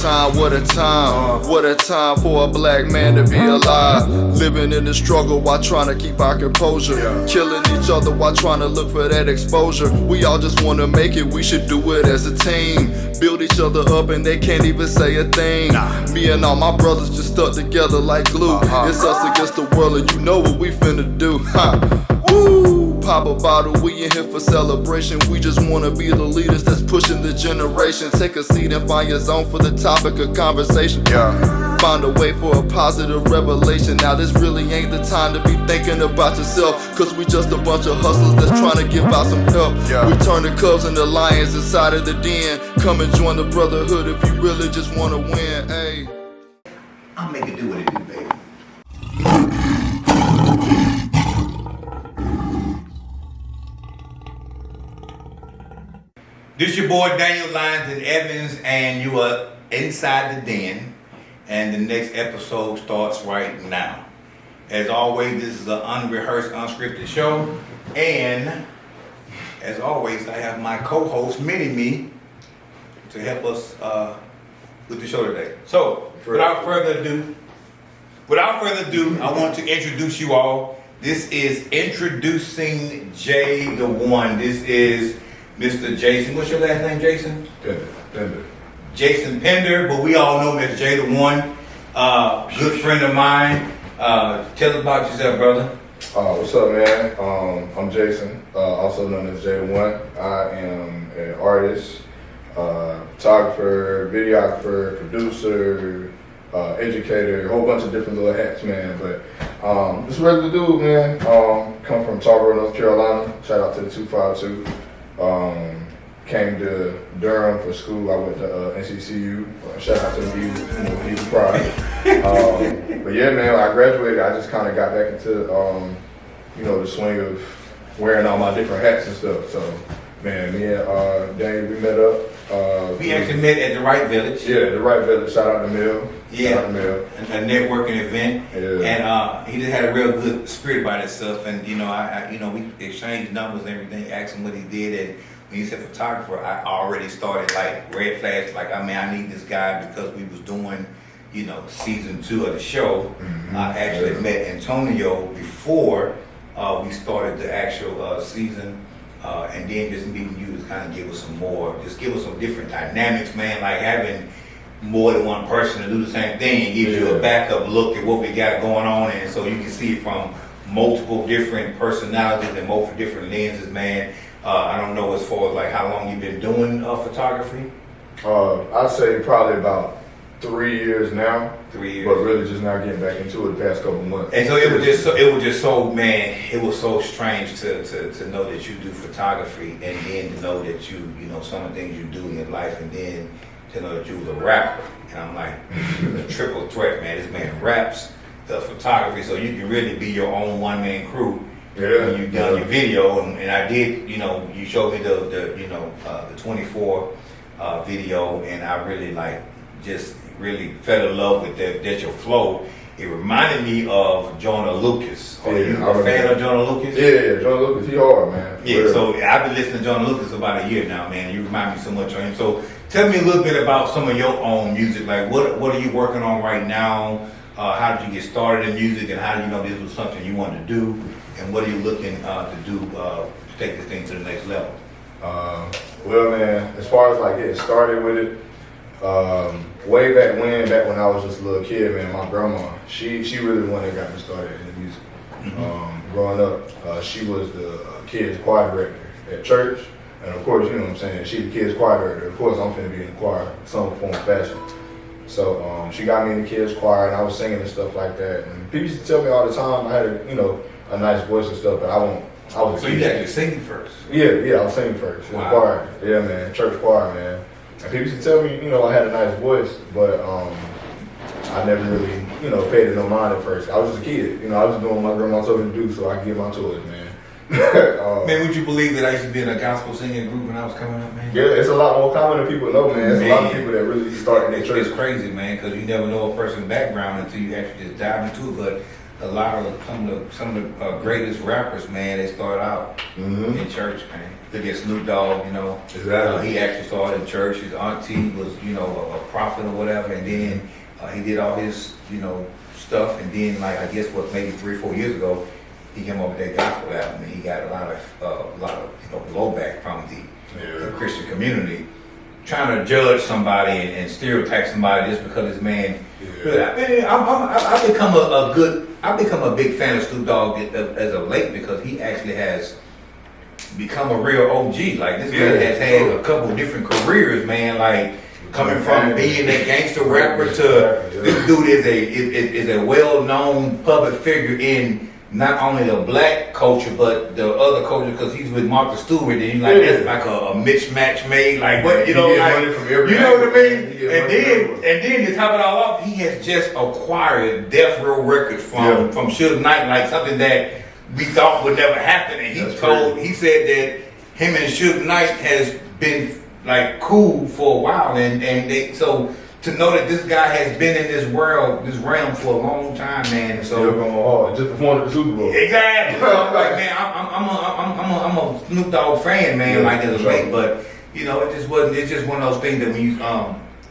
time, what a time. What a time for a black man to be alive. Living in the struggle while trying to keep our composure. Killing each other while trying to look for that exposure. We all just want to make it, we should do it as a team. Build each other up and they can't even say a thing. Me and all my brothers just stuck together like glue. It's us against the world and you know what we finna do. Woo! Pop a bottle, we in here for celebration. We just wanna be the leaders that's pushing the generation. Take a seat and find your zone for the topic of conversation. Find a way for a positive revelation. Now this really ain't the time to be thinking about yourself, cause we just a bunch of hustlers that's trying to give out some help. We turn the cubs into lions inside of the den. Come and join the brotherhood if you really just wanna win. Hey, I'll make it do what it do, baby. This your boy Daniel Lyons and Evans, and you are inside the den, and the next episode starts right now. As always, this is an unrehearsed, unscripted show, and as always, I have my co-host Mini-Me to help us with the show today. So, without further ado, I want to introduce you all. This is Introducing Jay the One. This is Mr. Jason. What's your last name, Jason? Pender. Jason Pender, but we all know Mr. Jay the One. Good friend of mine. Tell us about yourself, brother. What's up, man? I'm Jason, also known as Jay the One. I am an artist, photographer, videographer, producer, educator, a whole bunch of different little hats, man. But just a regular dude, man. Come from Tarboro, North Carolina. Shout out to the 252. Came to Durham for school. I went to NCCU. Shout out to the Eagle Pride. But yeah, man, I graduated. I just kind of got back into the swing of wearing all my different hats and stuff. So, man, me and Daniel, we met up. We actually met at the Wright Village. Yeah, the Wright Village. Shout out to Mill. Yeah, shout out to Mill. A networking event. Yeah. And he just had a real good spirit about himself. And we exchanged numbers and everything. Asked him what he did, and when he said photographer, I already started like red flags. Like, I need this guy because we was doing, season 2 of the show. Mm-hmm. I actually met Antonio before we started the actual season. And then just meeting you to kind of give us some different dynamics, man. Like having more than one person to do the same thing gives you a backup look at what we got going on, and so you can see it from multiple different personalities and multiple different lenses, man. I don't know as far as like how long you've been doing photography. I'd say probably about 3 years now. 3 years. But really just now getting back into it the past couple months. And so it was just so strange to know that you do photography, and then to know that you some of the things you do in your life, and then to know that you was a rapper. And I'm like, a triple threat, man. This man raps, does photography, so you can really be your own one-man crew. Yeah. When you done your video, and I did, you showed me the 24 video, and I really just really fell in love with that your flow. It reminded me of Jonah Lucas. Are you a fan of Jonah Lucas? Yeah, Jonah Lucas, he hard, man. Yeah, so I've been listening to Jonah Lucas about a year now, man. You remind me so much of him. So tell me a little bit about some of your own music. Like, what are you working on right now? How did you get started in music, and how do you know this was something you wanted to do? And what are you looking to do to take this thing to the next level? Well, man, as far as like getting started with it, way back when I was just a little kid, man, my grandma, she really the one that got me started in the music. Mm-hmm. Growing up, she was the kids choir director at church, and of course, you know what I'm saying, she the kids choir director. Of course, I'm finna be in the choir, some form of fashion. So she got me in the kids choir, and I was singing and stuff like that. And people used to tell me all the time I had a nice voice and stuff, but I was a So kid. you actually singing first? Yeah, I was singing first in the choir. Yeah, man, church choir, man. And people used to tell me, I had a nice voice, but I never really, paid it no mind at first. I was just a kid, I was doing what my grandma told me to do, so I get my toys, man. Man, would you believe that I used to be in a gospel singing group when I was coming up, man? Yeah, it's a lot more common than people know, man. It's a lot of people that really start in their church. It's crazy, man, because you never know a person's background until you actually just dive into it. But a lot of some of the greatest rappers, man, they start out Mm-hmm. in church, man. Look at Snoop Dogg, you know. Exactly. He actually started in church. His auntie was, you know, a prophet or whatever, and then he did all his, you know, stuff, and then like I guess what maybe 3 or 4 years ago, he came up with that gospel album, and he got a lot of you know blowback from the Christian community, trying to judge somebody and stereotype somebody just because this man. Yeah. I mean, I've become a big fan of Snoop Dogg as of late because he actually has become a real OG. Like this guy has had a couple of different careers, man. Like coming from being a gangster rapper to this dude is a well-known public figure in not only the black culture but the other culture because he's with Martha Stewart and like that's like a mismatch made like what you know like you know what I mean and then to top it all off he has just acquired Death Row Records from Suge Knight like something that we thought would never happen and he said that him and Suge Knight has been like cool for a while and they so to know that this guy has been in this realm for a long time, man. So still going hard. Just performed at the Super Bowl. Exactly. So I'm like, man, I'm a Snoop Dogg fan, man. Like as a late, but you know, it just wasn't. It's just one of those things that when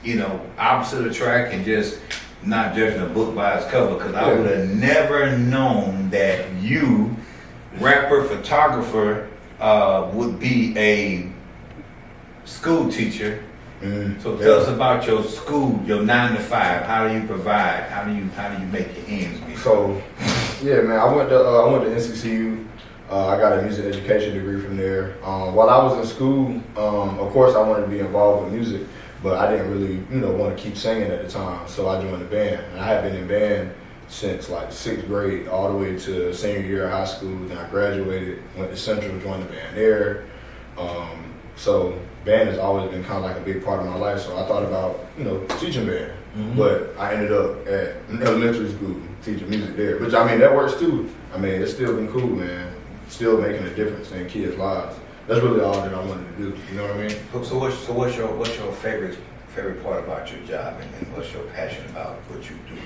you know, opposite attract and just not judging a book by its cover, because I would have never known that you, rapper, photographer, would be a school teacher. So tell us about your school, your 9 to 5. How do you provide? How do you make your ends meet? So, yeah, man, I went to NCCU. I got a music education degree from there. While I was in school, of course, I wanted to be involved with music, but I didn't really, want to keep singing at the time. So I joined a band, and I had been in band since like 6th grade all the way to senior year of high school. Then I graduated, went to Central, joined the band there. So band has always been kind of like a big part of my life. So I thought about, teaching band. Mm-hmm. But I ended up at elementary school teaching music there, which I mean, that works too. I mean, it's still been cool, man. Still making a difference in kids' lives. That's really all that I wanted to do. You know what I mean? So what's your favorite part about your job and what's your passion about what you do?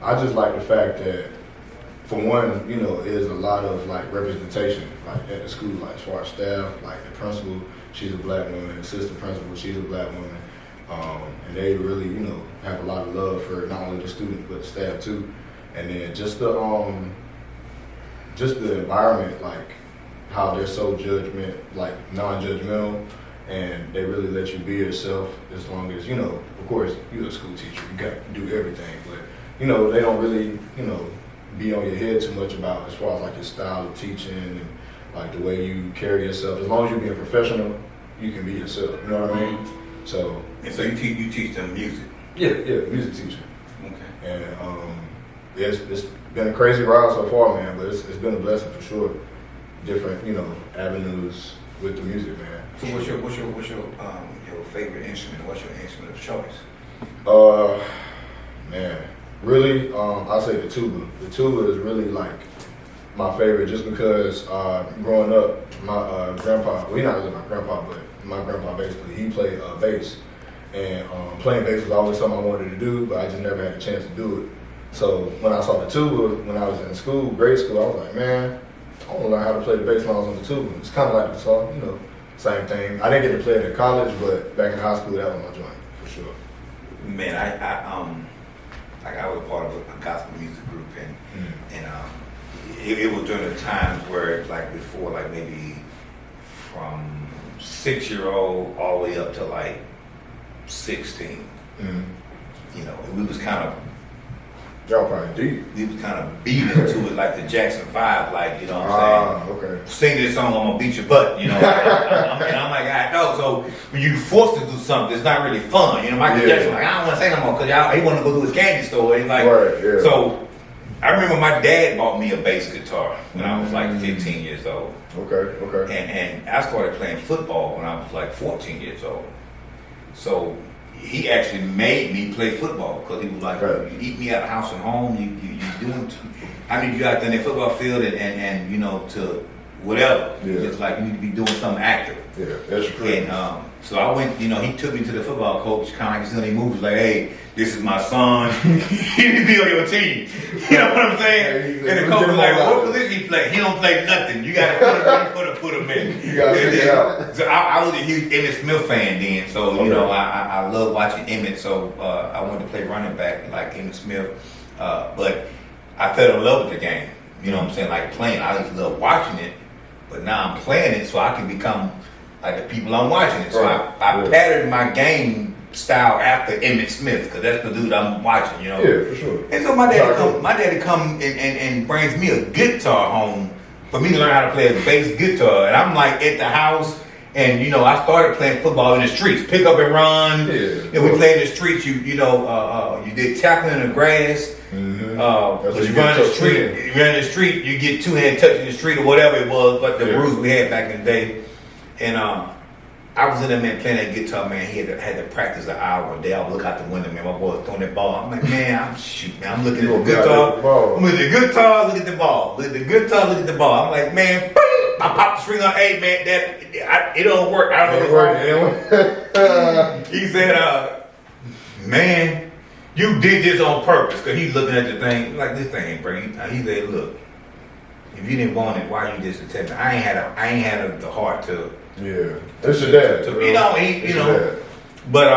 I just like the fact that, for one, there's a lot of like representation like at the school, like as far as staff, like the principal, she's a black woman, the assistant principal, she's a black woman, and they really, have a lot of love for not only the students but the staff too. And then just the environment, like how they're so non-judgmental, and they really let you be yourself as long as of course you're a school teacher, you got to do everything, but they don't really be on your head too much about as far as like your style of teaching and like the way you carry yourself. As long as you're being professional, you can be yourself. You know what I mean? So you teach them music. Yeah, music teacher. Okay. And it's been a crazy ride so far, man. But it's been a blessing for sure. Different avenues with the music, man. So what's your favorite instrument? What's your instrument of choice? Man. Really, I'll say the tuba. The tuba is really like my favorite just because growing up, my grandpa, well, he's not really my grandpa, but my grandpa basically, he played bass. And playing bass was always something I wanted to do, but I just never had a chance to do it. So when I saw the tuba, when I was in school, grade school, I was like, man, I want to learn how to play the bass when I was on the tuba. It's kind of like the song, same thing. I didn't get to play it in college, but back in high school, that was my joint, for sure. Man, I was a part of a gospel music group, and it was during the times where, like before, like maybe from 6-year-old all the way up to like 16. We was kind of y'all probably deep. We was kind of beating to it like the Jackson 5, like what I'm saying. Okay. Sing this song, I'm gonna beat your butt. I'm like, I know. So when you forced to do something, it's not really fun. Michael Jackson, like, I don't want to say no more because he want to go to his candy store. And like, So I remember my dad bought me a bass guitar when I was like 15 years old. Okay. And I started playing football when I was like 14 years old. So he actually made me play football because he was like, you eat me out of house and home, you doing, I mean, you got in the football field and to whatever. Yeah. Just like you need to be doing something active. Yeah, that's true. And So I went, you know, he took me to the football coach, kind of like he moves like, hey, this is my son. He need to be on your team. You know what I'm saying? Yeah, And the coach was like, what position he play? He don't play nothing. You got to put him in. You got to figure it out. So I was a huge Emmitt Smith fan then. So, you Okay. know, I love watching Emmitt. So I wanted to play running back like Emmitt Smith. But I fell in love with the game. You know what I'm saying? Like playing. I just love watching it. But now I'm playing it so I can become like the people I'm watching it. So Right. I patterned my game style after Emmitt Smith because that's the dude I'm watching, you know. Yeah, for sure. And so my daddy come and brings me a guitar home for me to learn how to play a bass guitar. And I'm like at the house, and you know I started playing football in the streets, pick up and run. Yeah. And we played in the streets. You did tackling in the grass. Mm-hmm. But you run the street, you get two-hand touch in the street or whatever it was, but the rules we had back in the day. And I was in there, man, playing that guitar, man. He had to practice an hour a day. I would look out the window, man. My boy was throwing that ball. I'm like, man, I'm shooting. I'm looking at the guitar. I'm looking at the guitar, look at the ball. Look at the guitar, look at the ball. I'm like, man, I popped the string on, hey, man, it don't work. I don't know what's wrong. He said, man, you did this on purpose. Because he's looking at the thing, like, this thing ain't breaking. He said, look, if you didn't want it, why you just attempt it? I ain't had the heart to. Yeah, that's your dad. But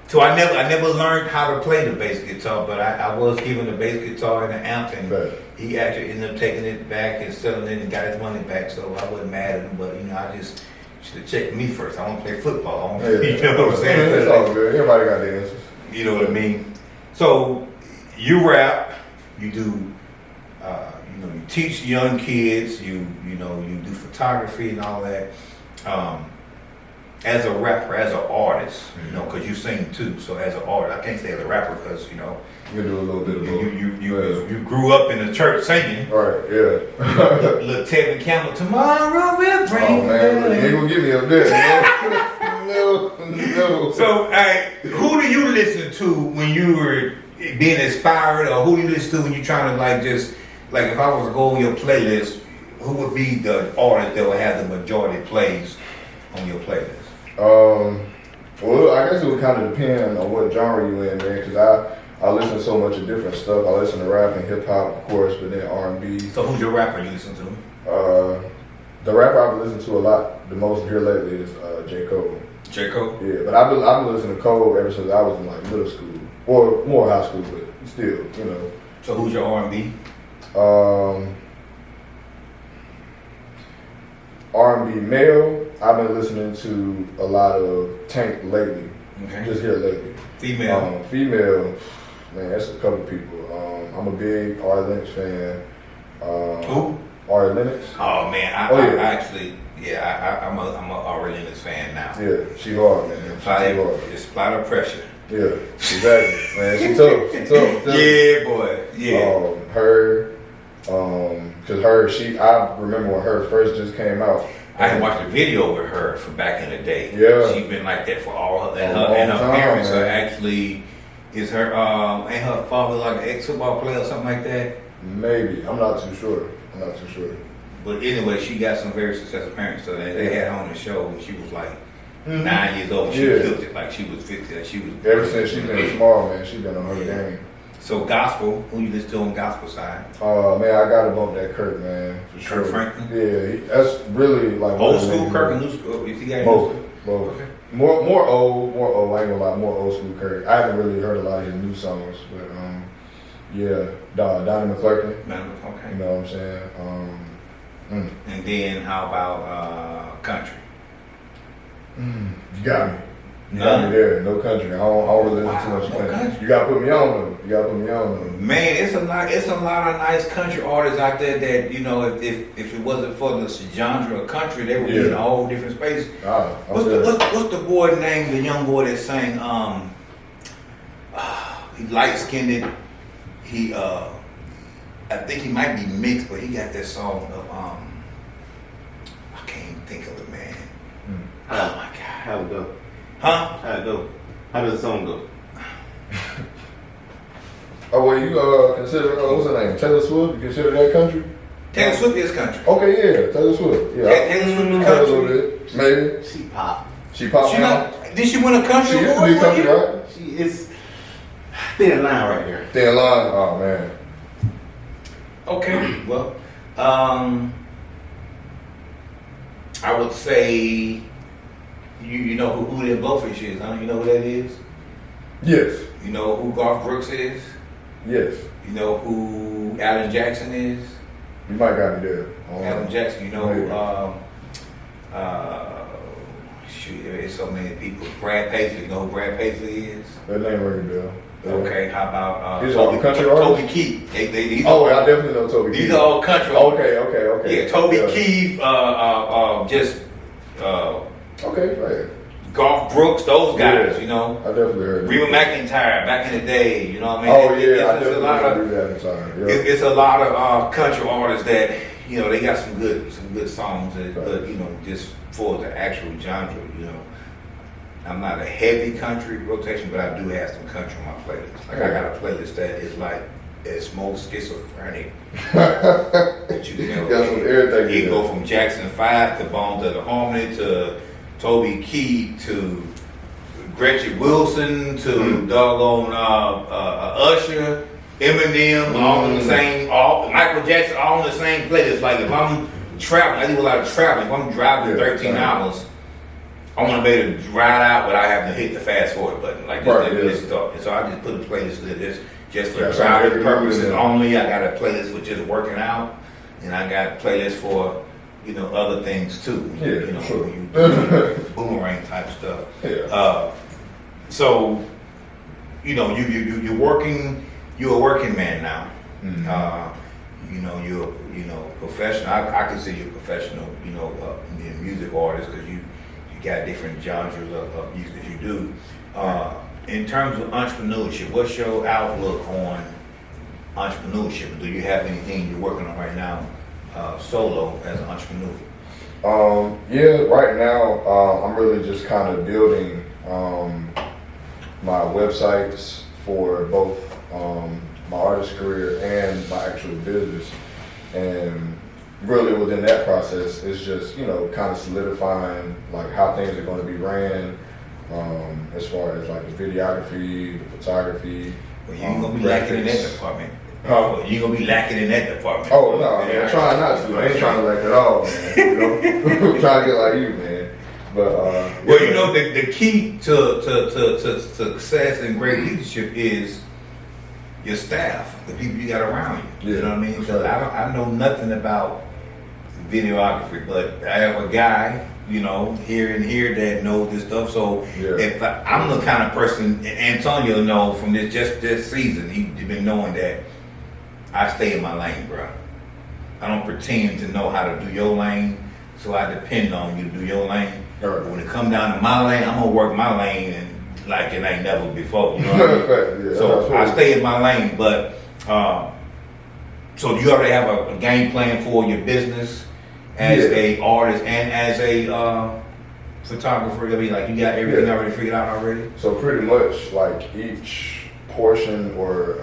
so I never learned how to play the bass guitar, but I was given the bass guitar and the amp, and he actually ended up taking it back and selling it and got his money back. So I wasn't mad at him, but you know I just should have checked me first. I want to play football. You know what I'm saying? It's all good. Everybody got the answers. You know what I mean? So you rap, you do. You teach young kids. You do photography and all that. As a rapper, as an artist, you know, because you sing too. So as an artist, I can't say as a rapper because you know You do a little bit of both. you grew up in the church singing. Right, yeah. Little Tevin Campbell, tomorrow will bring. Oh man, you ain't gonna get me up there. No. So, who do you listen to when you were being inspired, or who do you listen to when you're trying to like if I was to go on your playlist, who would be the artist that would have the majority plays on your playlist? Well, I guess it would kind of depend on what genre you in, man, because I listen to so much of different stuff. I listen to rap and hip hop, of course, but then R&B. So who's your rapper you listen to? The rapper I've listened to a lot, the most here lately is J. Cole. J. Cole? Yeah, but I've been listening to Cole ever since I was in like middle school, or more high school, but still, you know. So who's your R&B? R&B male, I've been listening to a lot of Tank lately. Okay. Just here lately. Female? Female, man, that's a couple people. I'm a big Ari Lennox fan. Who? Ari Lennox. Oh man, I actually, I'm a Ari Lennox fan now. Yeah, she hard, man. It's Splatter Pressure. Yeah, exactly, man. She tough. Yeah, boy. Yeah. I remember when her first just came out. I had watched a video with her from back in the day. Yeah. She's been like that for all her, A and long her time, parents man. are actually, ain't her father like an ex-football player or something like that? Maybe. I'm not too sure. But anyway, she got some very successful parents, so they had her on the show when she was like 9 years old. She killed it like she was 50. She was Ever since she's been small, man, she's been on her game. So gospel, who you listen to on gospel side? Man, I gotta bump that Kirk, man, for sure. Kirk Franklin? Yeah, that's really like Old school Kirk and new school. If you got both. Okay. More old. I ain't gonna lie, more old school Kirk. I haven't really heard a lot of his new songs, but Donnie McClurkin. Okay. You know what I'm saying? And then how about country? You got me. You got me there. No country. I don't really listen too much country. You gotta put me on though. Man, it's a lot of nice country artists out there that, you know, if it wasn't for the genre of country, they would be in a whole different space. What's the boy name, the young boy that sang he light skinned, I think he might be mixed, but he got that song of I can't even think of it, man. Oh my god. How it go? Huh? How it go? How does the song go? Oh, well, you consider what's her name? Taylor Swift? You consider that country? Taylor Swift is country. Okay, yeah, Taylor Swift. Yeah, Taylor Swift is a little country. bit, maybe. She pop. She popped now? Did she win a country She used to award be country, one year? right? She is thin line right here. Thin line? Oh, man. Okay, well, I would say you know who Ulian Blowfish is, huh? You know who that is? Yes. You know who Garth Brooks is? Yes. You know who Alan Jackson is? You might got me there. Alan Jackson, you know who, Maybe. shoot, there's so many people. Brad Paisley, you know who Brad Paisley is? That name ring a bell. Yeah. Okay, how about He's all country artist? Toby Keith? These Oh, are, I definitely know Toby Keith. these are all country. Okay. Yeah, Toby Keith, just Okay, right. Garth Brooks, those guys, Yeah. you know. I definitely heard Reba that. McEntire back in the day, you know what I mean? Oh, yeah, I It's a definitely lot of, heard that inside. Yeah. it's a lot of country artists that, you know, they got some good songs, but you know, just for the actual genre, you know, I'm not a heavy country rotation, but I do have some country on my playlist. Like I got a playlist that is like it's most schizophrenic that you can ever Got some hear. everything in It go there. from Jackson 5 to Bones of the Harmony to Toby Keith to Gretchen Wilson to doggone Usher, Eminem, all in the same, Michael Jackson, all in the same playlist. Like if I'm traveling, I do a lot of traveling. If I'm driving 13 hours, I want to be able to ride out without having to hit the fast forward button. Like just Right, this stuff. And so I just put a playlist of this just for Yeah, driving every purposes movie, yeah. only. I got a playlist for just working out, and I got a playlist for you know other things too. Yeah, you know, sure. when you boomerang type stuff. Yeah. So, you know, you're working. You're a working man now. Mhm. You know, you're professional. I consider you a professional. You know, music artist because you got different genres of music that you do. In terms of entrepreneurship, what's your outlook on entrepreneurship? Do you have anything you're working on right now, solo as an entrepreneur? Yeah, right now, I'm really just kind of building my websites for both my artist career and my actual business. And really within that process, it's just, you know, kind of solidifying like how things are going to be ran as far as like the videography, the photography. Well, you ain't gonna be lacking in that graphics. department. Huh? You gonna be lacking in that department. Oh, no, man, I'm trying not to. I ain't trying to like at all, man. You know? I'm trying to get like you, man. But, Well, you know, the key to success and great leadership is your staff, the people you got around you. You know what I mean? Because I know nothing about videography, but I have a guy, you know, here and here that knows this stuff. So Yeah. if I'm the kind of person, and Antonio know from this season, he's been knowing that I stay in my lane, bro. I don't pretend to know how to do your lane, so I depend on you to do your lane. Right. But when it come down to my lane, I'm gonna work my lane and like it ain't never before. You know what I mean? Yeah, So absolutely. I stay in my lane, but so do you already have a game plan for your business as Yeah. a artist and as a photographer? I mean, like you got everything Yeah. already figured out already? So pretty much like each portion or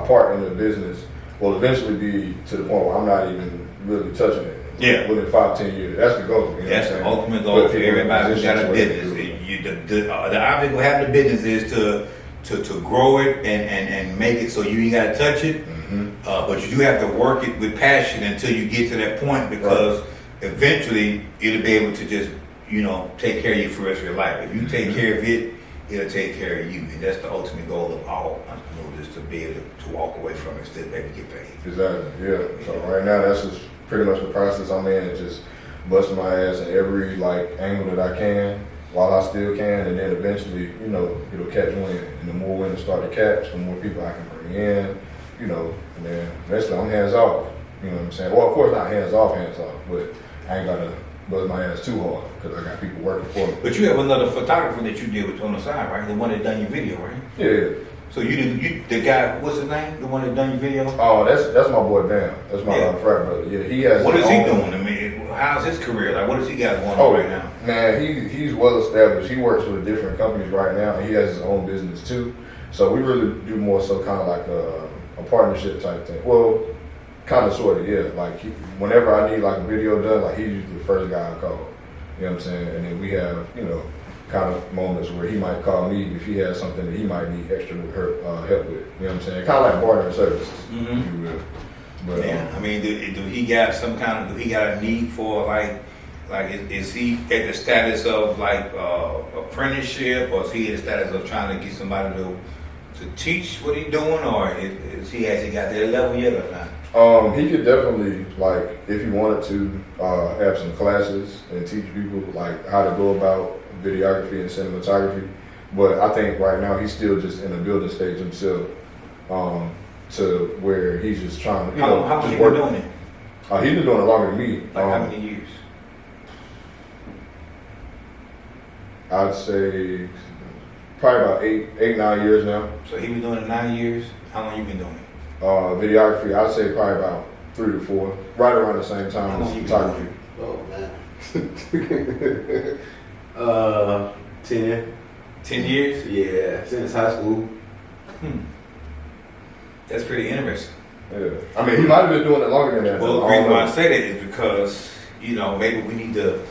part in the business will eventually be to the point where I'm not even really touching it. Yeah. Within 5-10 years. That's the goal. You know That's what the I'm saying? ultimate goal Put for people in everybody who got a positions where they business. do it. The object of having a business is to grow it and make it so you ain't got to touch it. Mhm. But you do have to work it with passion until you get to that point because eventually it'll be able to just, you know, take care of you for the rest of your life. If you take care of it, it'll take care of you. And that's the ultimate goal of all entrepreneurs is to be able to walk away from it and still maybe get paid. Exactly. Yeah. So right now that's just pretty much the process I'm in. Just busting my ass in every like angle that I can while I still can, and then eventually, you know, it'll catch wind. And the more wind it start to catch, the more people I can bring in, you know, and then eventually I'm hands off. You know what I'm saying? Well, of course not hands off, but I ain't gotta buzz my ass too hard because I got people working for me. But you have another photographer that you did with on the side, right? The one that done your video, right? Yeah. So the guy, what's his name? The one that done your video? Oh, that's my boy Bam. That's my Yeah. frat brother. Yeah, he has. What his is he own- doing? I mean, how's his career? Like, what does he got going Oh, on right now? man, he's well established. He works with different companies right now, and he has his own business too. So we really do more so kind of like a partnership type thing. Well, kind of sort of, yeah. Like whenever I need like a video done, like he's usually the first guy I call. You know what I'm saying? And then we have, you know, kind of moments where he might call me if he has something that he might need extra help with. You know what I'm saying? Kind of like bartering services, if you will. But, Yeah, I mean, do he got some kind of, do he got a need for like is he at the status of like apprenticeship, or is he at the status of trying to get somebody to teach what he's doing, or has he got that level yet or not? He could definitely, like, if he wanted to, have some classes and teach people like how to go about videography and cinematography. But I think right now he's still just in the building stage himself, to where he's just trying to, you know, How just long work. you been doing it? He's been doing it longer than me. Like how many years? I'd say probably about 8, 9 years now. So he been doing it 9 years. How long you been doing it? Videography, I'd say probably about 3 to 4, right around the same time How as long you been photography. Oh man. 10. 10 years. Yeah, since high school. That's pretty interesting. Yeah, I mean, he might have been doing it longer than that. Well, the I don't reason why I know. say that is because, you know, maybe we need to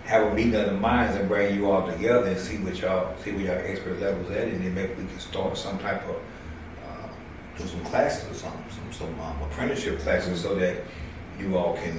have a meeting of the minds and bring you all together and see where your expert levels at, and then maybe we can start some type of do some classes or something, some apprenticeship classes, so that you all can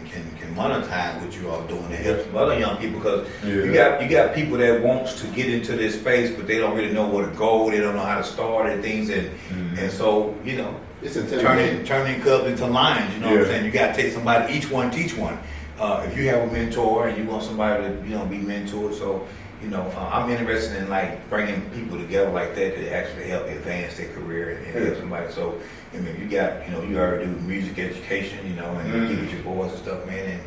monetize what you all doing to help some other young people, because you got people that wants to get into this space, but they don't really know where to go, they don't know how to start and things, and so, you know, It's intimidating. turning cubs into lions, you know what I'm Yeah. saying? You gotta take somebody, each one teach one. If you have a mentor and you want somebody to, you know, be mentored, so, you know, I'm interested in like bringing people together like that to actually help advance their career and help somebody. So, I mean, you already do music education, you know, and you get your boys and stuff, man,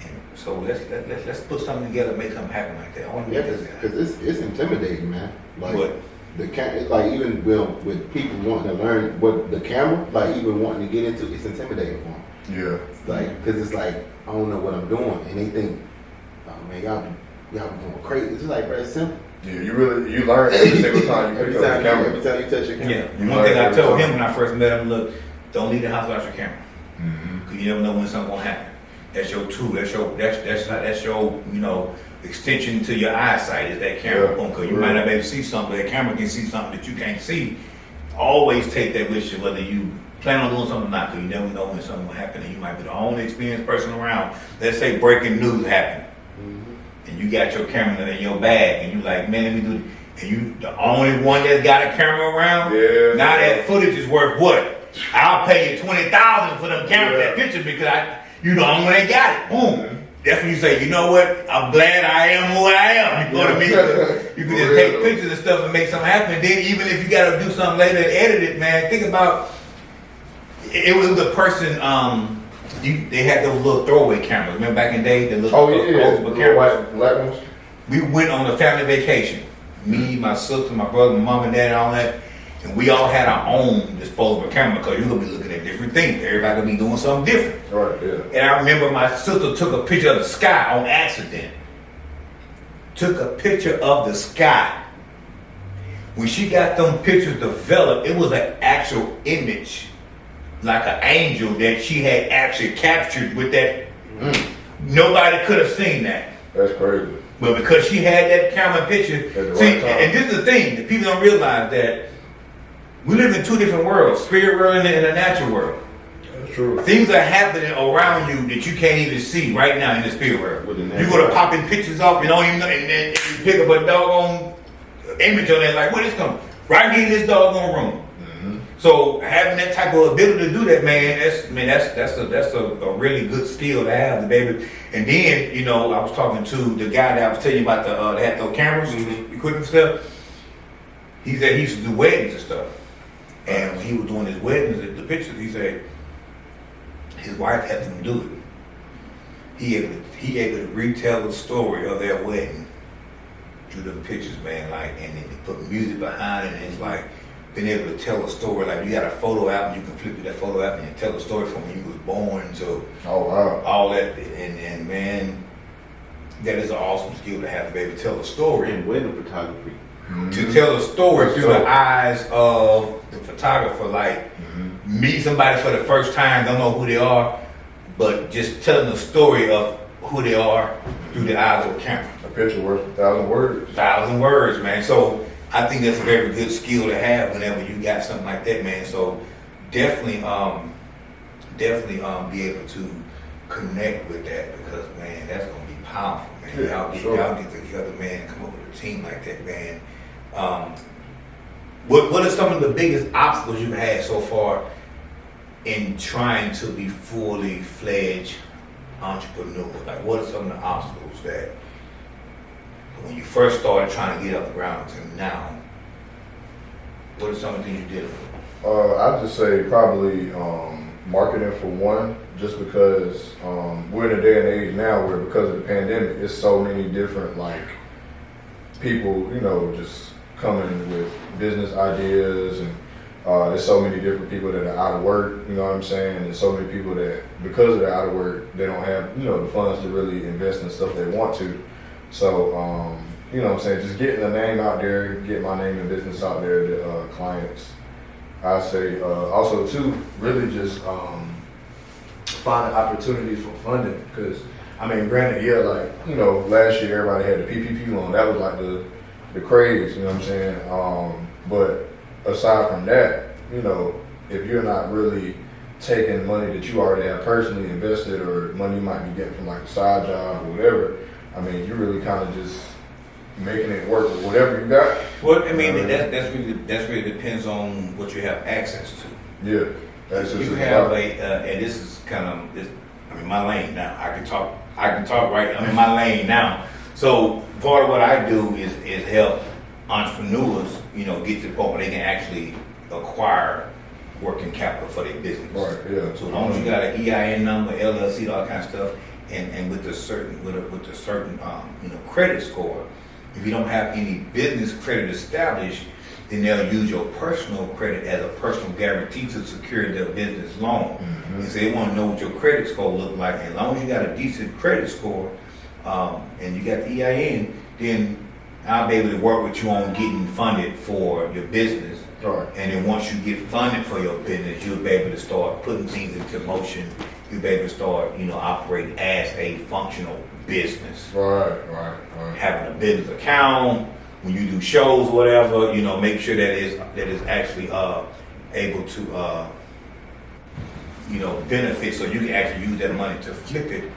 and so let's put something together, make something happen like that. I want to Yeah, make this guy. because it's intimidating, man. Like What? like even with people wanting to learn what the camera, like even wanting to get into, it's intimidating for them. Yeah. It's like, because it's like, I don't know what I'm doing, and they think, oh man, y'all going crazy. It's just like, bro, it's simple. Yeah, you learn every single time you Every pick up the camera. time you touch your camera. Yeah, You one thing I learn told every him time. when I first met him, look, don't leave the house without your camera. Cause you never know when something gonna happen. That's your tool. That's your you know, extension to your eyesight is that camera. Yeah, Cause you right. might not be able to see something, but that camera can see something that you can't see. Always take that with you, whether you plan on doing something or not, because you never know when something will happen, and you might be the only experienced person around. Let's say breaking news happened, and you got your camera in your bag, and you like, man, let me do it. And you the only one that's got a camera around. Yeah. Now that footage is worth what? I'll pay you $20,000 for them cameras, that picture, because you the only one that got it. Boom. That's when you say, you know what? I'm glad I am who I am. You know what I mean? You can just take pictures and stuff and make something happen. And then even if you got to do something later and edit it, man, think about it was the person. They had those little throwaway cameras. Remember back in the day, the little disposable The cameras. white, black ones. We went on a family vacation. Me, my sister, my brother, my mom and dad, and all that. And we all had our own disposable camera, because you're gonna be looking at different things. Everybody gonna be doing something different. Right, yeah. And I remember my sister took a picture of the sky on accident. Took a picture of the sky. When she got them pictures developed, it was an actual image, like an angel that she had actually captured with that. Nobody could have seen that. That's crazy. But because she had that camera picture, At the see, right time. and this is the thing that people don't realize, that we live in two different worlds, spirit world and the natural world. That's true. Things are happening around you that you can't even see right now in the spirit world. With the You're natural gonna world. popping pictures off, you don't even know, and then you pick up a doggone image on there, like, where this coming? Right here in this doggone room. So having that type of ability to do that, man, that's a really good skill to have, the baby. And then, you know, I was talking to the guy that I was telling you about that had those cameras, equipment stuff. He said he used to do weddings and stuff. And when he was doing his weddings, the pictures, he said his wife had them do it. He able to retell the story of their wedding through the pictures, man. Like, and then he put music behind it, and it's like being able to tell a story. Like, you got a photo album, you can flip through that photo album and tell a story from when you was born to Oh wow. all that. And man, that is an awesome skill to have to be able to tell a story. And wedding photography. To tell a story That's through the dope. eyes of the photographer, like meet somebody for the first time, don't know who they are, but just telling the story of who they are through the eyes of a camera. A picture worth 1,000 words. 1,000 words, man. So I think that's a very good skill to have whenever you got something like that, man. So definitely be able to connect with that because, man, that's gonna be powerful, man. Yeah, Y'all get together, man, and come up with a team like that, man. What are some of the biggest obstacles you've had so far in trying to be fully fledged entrepreneur? Like, what are some of the obstacles that when you first started trying to get off the ground to now, what are some of the things you did? I'd just say probably marketing for one, just because we're in a day and age now where because of the pandemic, it's so many different like people, you know, just coming with business ideas and there's so many different people that are out of work, you know what I'm saying? There's so many people that because they're out of work, they don't have, you know, the funds to really invest in stuff they want to. So, you know what I'm saying, just getting the name out there, get my name and business out there to clients. I say also too, really just finding opportunities for funding because I mean, granted, yeah, like you know, last year everybody had the PPP loan. That was like the craze, you know what I'm saying? But aside from that, you know, if you're not really taking money that you already have personally invested or money you might be getting from like a side job or whatever, I mean, you really kind of just making it work with whatever you got. Well, I mean, that's really depends on what you have access to. Yeah, that's just You have and this is kind of this. I mean, my lane now. I can talk right. I'm in my lane now. So part of what I do is help entrepreneurs, you know, get to the point where they can actually acquire working capital for their business. Right. Yeah. So as long as you got an EIN number, LLC, all that kind of stuff, and with a certain you know, credit score. If you don't have any business credit established, then they'll use your personal credit as a personal guarantee to secure their business loan. Mm-hmm. And so they want to know what your credit score look like. And as long as you got a decent credit score and you got the EIN, then I'll be able to work with you on getting funded for your business. Right. And then once you get funded for your business, you'll be able to start putting things into motion. You'll be able to start, you know, operating as a functional business. Right. Having a business account, when you do shows or whatever, you know, make sure that is actually able to you know, benefit so you can actually use that money to flip it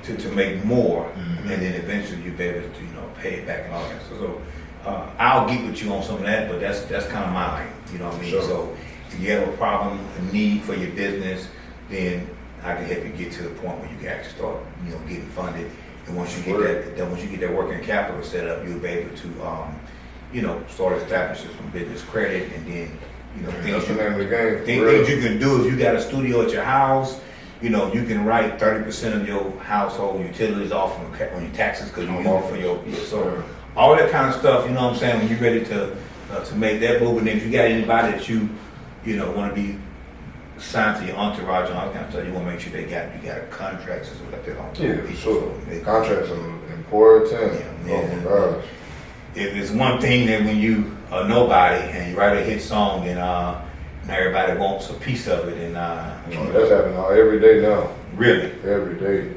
to make more, and then eventually you'll be able to, you know, pay it back and all that. So I'll get with you on some of that, but that's kind of my lane, you know what I mean? Sure. So if you have a problem, a need for your business, then I can help you get to the point where you can actually start, you know, getting funded. And once you get that working capital set up, you'll be able to, you know, start establishing some business credit, and then, you know, That's the name of the game. things you can do if you got a studio at your house. You know, you can write 30% of your household utilities off on your taxes because you use it for your so all that kind of stuff. You know what I'm saying? When you're ready to make that move, and if you got anybody that you know want to be signed to your entourage and all that kind of stuff, you want to make sure you got contracts or something like that on. Yeah, sure. So Contracts are important. Yeah. Oh my gosh. If it's one thing that when you are nobody and you write a hit song and everybody wants a piece of it, and That's happening every day now. really. Every day.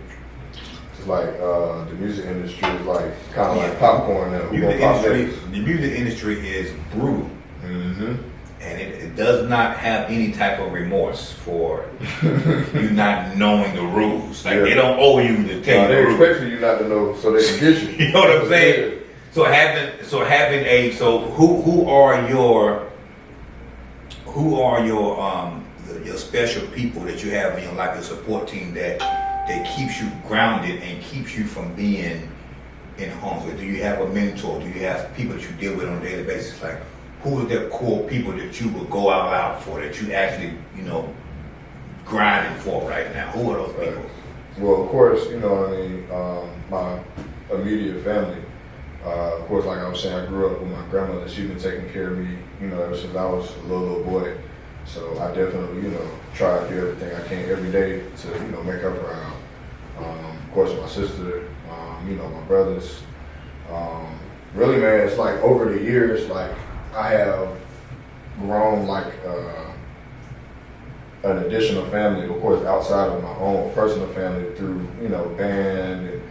It's like the music industry is like kind of like popcorn now. The music industry is brutal, Mm-hmm. and it does not have any type of remorse for you not knowing the rules. Like, Yeah. they don't owe you to tell you They the rules. expect for you not to know so they can get you. You know what I'm saying? So who are your special people that you have in your life, your support team that keeps you grounded and keeps you from being in harm's way? Do you have a mentor? Do you have people that you deal with on a daily basis? Like, who are the core people that you will go all out for, that you actually, you know, grinding for right now? Who are those people? Well, of course, you know what I mean, my immediate family. Of course, like I was saying, I grew up with my grandmother. She's been taking care of me, you know, ever since I was a little boy. So I definitely, you know, try to do everything I can every day to, you know, make her proud. Of course, my sister, you know, my brothers. Really, man, it's like over the years, like I have grown like an additional family, of course, outside of my own personal family through, you know, band and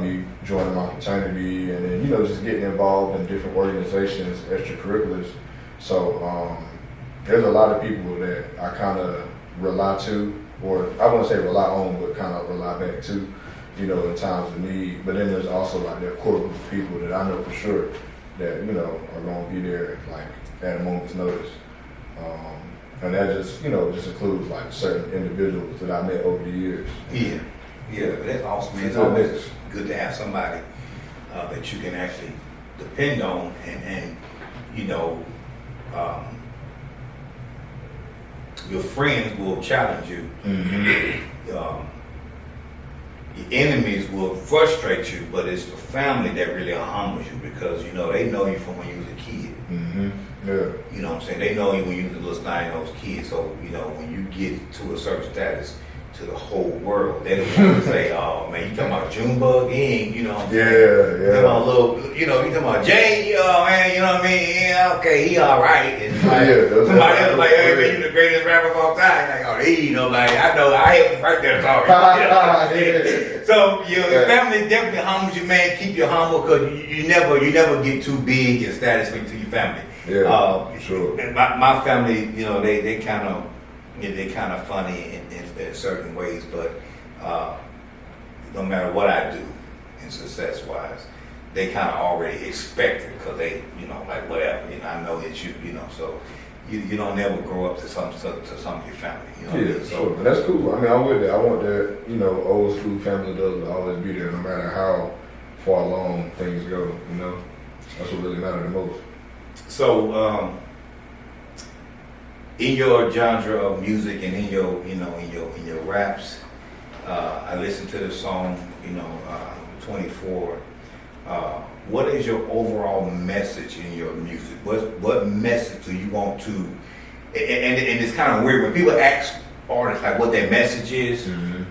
me joining my fraternity, and then, you know, just getting involved in different organizations, extracurriculars. So there's a lot of people that I kind of rely to, or I wouldn't say rely on, but kind of rely back to, you know, in times of need. But then there's also like that core group of people that I know for sure that, you know, are going to be there like at a moment's notice. And that just, you know, just includes like certain individuals that I met over the years. Yeah, that's awesome. Man. It's Good always mix. good to have somebody that you can actually depend on, and you know, your friends will challenge you. Your enemies will frustrate you, but it's the family that really humbles you, because, you know, they know you from when you was a kid. Yeah. You know what I'm saying? They know you when you was a little snotty-nosed kid. So, you know, when you get to a certain status, to the whole world, they don't want to say, "Oh man, you talking about Junebug? He ain't," you know. What I'm saying? Yeah. You talking about little, you know, you talking about Jay, man, you know what I mean? Yeah, okay, he all right. And like, Yeah, somebody else like, "Hey man, you the greatest rapper of all time." Like, oh, he, you know, like, I know, I helped right there talking. You know what I'm saying? So your family definitely humbles you, man. Keep you humble, because you never get too big and status to your family. Yeah, sure. And my family, you know, they kind of funny in certain ways, but no matter what I do, in success wise, they kind of already expect it, because they, you know, like whatever, you know, I know that you know, so you don't never grow up to some of your family, you know. Yeah, sure. And that's cool. I mean, I'm with that. I want that, you know, old school family does always be there, no matter how far along things go. You know, that's what really matters the most. So, in your genre of music and in your, you know, in your raps, I listened to the song, you know, 24. What is your overall message in your music? What message do you want to? And it's kind of weird when people ask artists like what their message is. Mm-hmm.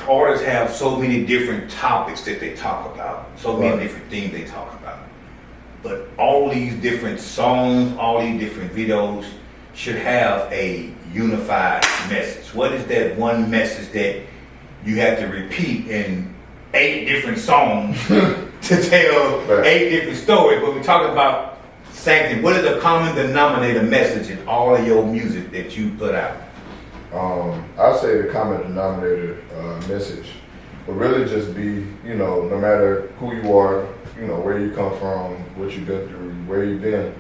Artists have so many different topics that they talk about, so many different things they talk about. But all these different songs, all these different videos should have a unified message. What is that one message that you have to repeat in 8 different songs to tell 8 different stories? But we're talking about the same thing. What is the common denominator message in all of your music that you put out? I'd say the common denominator message would really just be, you know, no matter who you are, you know, where you come from, what you've been through, where you've been,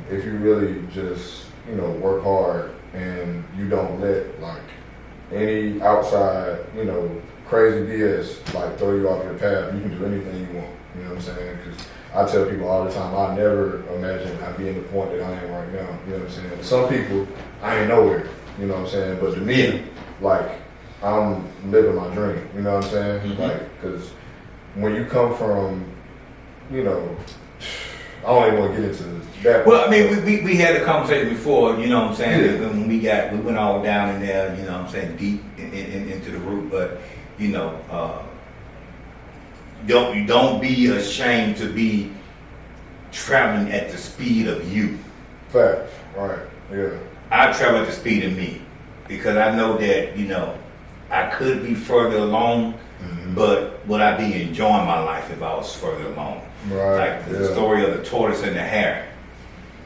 if you really just, you know, work hard and you don't let like any outside, you know, crazy BS like throw you off your path, you can do anything you want. You know what I'm saying? Because I tell people all the time, I never imagined I'd be in the point that I am right now. You know what I'm saying? Some people, I ain't nowhere. You know what I'm saying? But to me, like, I'm living my dream. You know what I'm saying? Mm-hmm. Like, because when you come from, you know, I don't even want to get into that. Well, I mean, we had a conversation before, you know what I'm saying? Yeah. When we went all down in there, you know what I'm saying, deep into the root. But, you know, you don't be ashamed to be traveling at the speed of you. Facts, right? Yeah. I travel at the speed of me, because I know that, you know, I could be further along, but would I be enjoying my life if I was further along? Right. Like the story of the tortoise and the hare.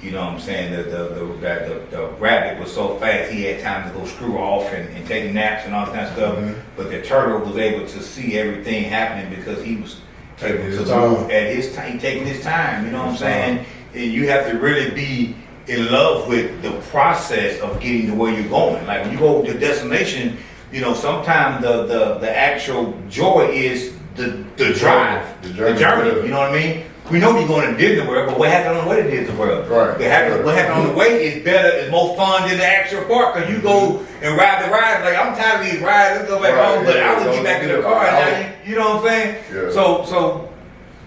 You know what I'm saying? The rabbit was so fast he had time to go screw off and take naps and all that kind of stuff. But the turtle was able to see everything happening because he was able to move at his time, taking his time. You know what I'm saying? And you have to really be in love with the process of getting to where you're going. Like when you go to the destination, you know, sometimes the actual joy is the drive, the journey. You know what I mean? We know you're going to Disney World, but what happened on the way to Disney World? Right. What happened on the way is better, is more fun than the actual park, because you go and ride the rides. Like, I'm tired of these rides, let's go back home, but I would get back in the car. And you know what I'm saying? Yeah. So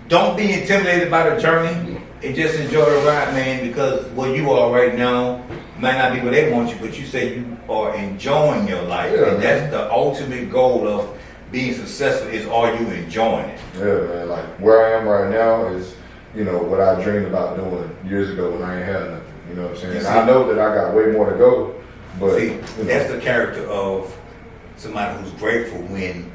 don't be intimidated by the journey and just enjoy the ride, man, because where you are right now might not be where they want you, but you say you are enjoying your life. Yeah, and that's the ultimate goal of being successful, is are you enjoying it? Yeah, man. Like where I am right now is, you know, what I dreamed about doing years ago when I ain't had nothing. You know what I'm saying? I know that I got way more to go, but see, that's the character of somebody who's grateful when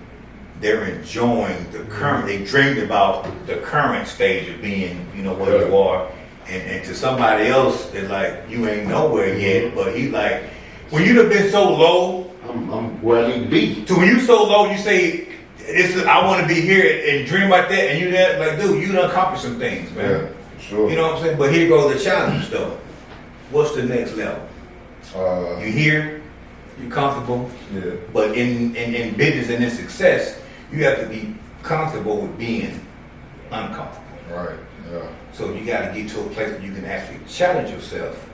they're enjoying the current. They dreamed about the current stage of being, you know, where you are. And to somebody else, they're like, you ain't nowhere yet. But he like, when you've been so low, I'm where I need to be. so when you so low, you say, I want to be here and dream like that. And you that like, dude, you done accomplished some things, man. Yeah, sure. You know what I'm saying? But here goes the challenge, though. What's the next level? You here, you're comfortable. Yeah. But in business and in success, you have to be comfortable with being uncomfortable. Right. Yeah. So you got to get to a place where you can actually challenge yourself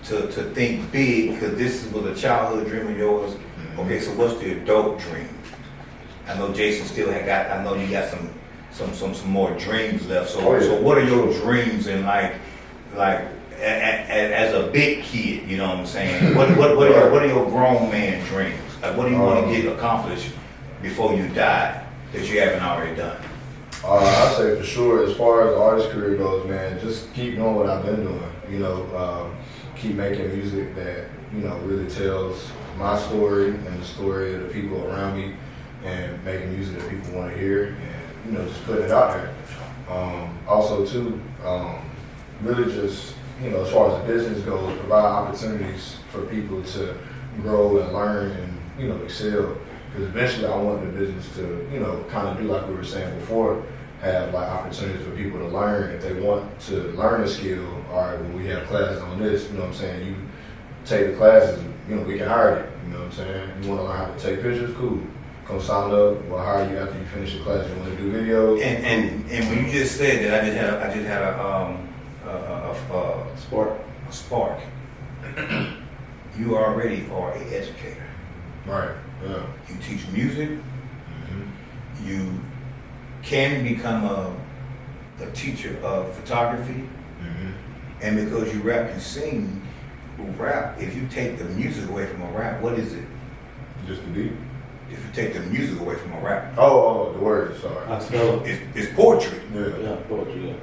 to think big, because this was a childhood dream of yours. Okay, so what's the adult dream? I know Jason still I know you got some more dreams left. So so what are your dreams in like as a big kid? You know what I'm saying? What are your grown man dreams? Like what do you want to get accomplished before you die that you haven't already done? I'd say for sure, as far as the artist career goes, man, just keep doing what I've been doing. You know, keep making music that, you know, really tells my story and the story of the people around me, and making music that people want to hear, and, you know, just putting it out there. Also, too, really just, you know, as far as the business goes, provide opportunities for people to grow and learn and, you know, excel. Because eventually I want the business to, you know, kind of do like we were saying before, have like opportunities for people to learn. If they want to learn a skill, all right, well, we have classes on this, you know what I'm saying? You take the classes, you know, we can hire you, you know what I'm saying? You want to learn how to take pictures, cool. Come sign up, we'll hire you after you finish the class. You want to do videos? And when you just said that, I just had a spark. You already are an educator. Right, yeah. You teach music. You can become a teacher of photography. And because you rap and sing, rap, if you take the music away from a rap, what is it? Just the beat. If you take the music away from a rap, Oh, the words, sorry. I spell it. it's poetry. Yeah. Yeah, poetry, yeah.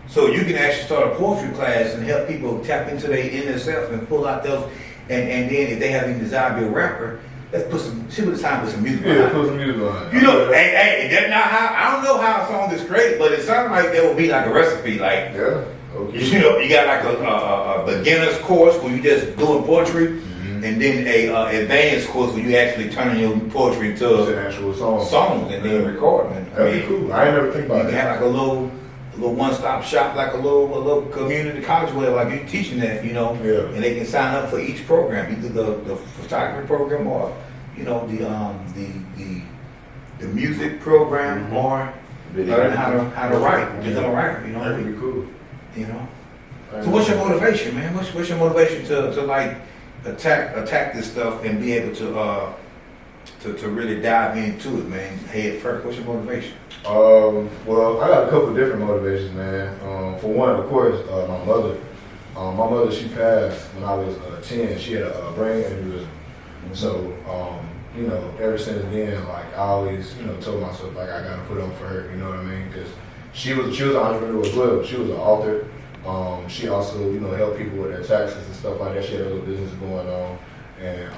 So you can actually start a poetry class and help people tap into their inner self and pull out those. And then if they have any desire to be a rapper, let's put some time with some music Yeah, behind put it. some music on. You know, hey, that's not how. I don't know how a song is created, but it sounds like there will be like a recipe. Like, Yeah, okay. you know, you got like a beginner's course where you just doing poetry, and then a advanced course where you actually turning your poetry It's an into actual song. songs and then recording. I That'd mean, be cool. I ain't never think you about can that. have like a little one-stop shop, like a little community college where like you're teaching that, you know, Yeah. and they can sign up for each program, either the photography program or, you know, the music program or learn how to write, become a writer, you know. That'd be cool. You know. So what's your motivation, man? What's your motivation to like attack this stuff and be able to really dive into it, man? Head first. What's your motivation? Well, I got a couple different motivations, man. For one, of course, my mother. My mother, she passed when I was 10. She had a brain aneurysm. So, you know, ever since then, like, I always, you know, told myself, like, I gotta put up for her, you know what I mean? Because she was an entrepreneur as well. She was an author. She also, you know, helped people with their taxes and stuff like that. She had a little business going on. And,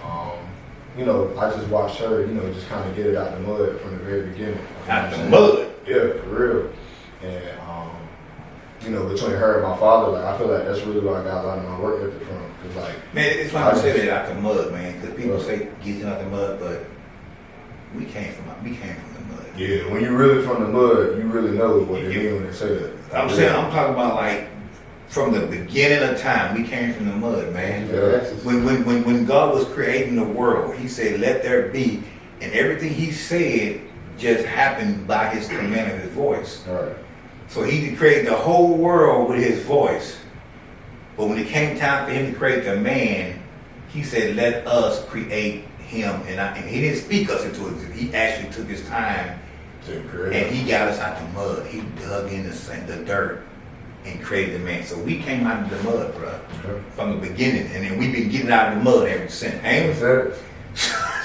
you know, I just watched her, you know, just kind of get it out the mud from the very beginning. Out the mud? Yeah, for real. And, you know, between her and my father, like, I feel like that's really where I got a lot of my work ethic from. Cause, like, Man, it's funny to say that out the mud, man, because people say getting out the mud, but we came from the mud. yeah, when you're really from the mud, you really know what they mean when they say that. I'm saying, I'm talking about like from the beginning of time, we came from the mud, man. Yeah. When God was creating the world, He said, "Let there be," and everything He said just happened by His command of His voice. All right. So He created the whole world with His voice. But when it came time for Him to create the man, He said, "Let us create him." And He didn't speak us into it. He actually took His time, and He got us out the mud. He dug in the dirt and created the man. So we came out of the mud, bro, from the beginning, and then we've been getting out of the mud ever since. Ain't we?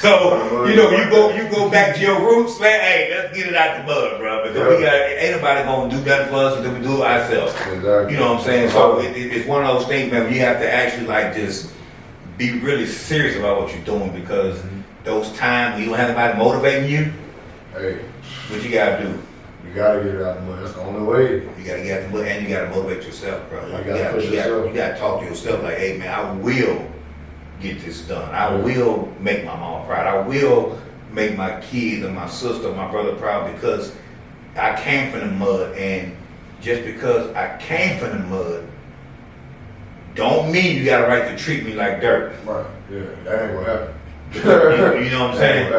So you know, you go back to your roots, man. Hey, let's get it out the mud, bro, because ain't nobody gonna do nothing for us until we do it ourselves. Exactly. You know what I'm saying? So it's one of those things, man. You have to actually like just be really serious about what you're doing, because those times when you don't have anybody motivating you, Hey, What you gotta do? you gotta get it out of the mud. That's the only way. You gotta get out the mud, and you gotta motivate yourself, bro. You gotta push yourself. You gotta talk to yourself like, hey man, I will get this done. I will make my mom proud. I will make my kids and my sister, my brother proud because I came from the mud, and just because I came from the mud, don't mean you got a right to treat me like dirt. Right. Yeah. That ain't gonna happen. You know what I'm saying?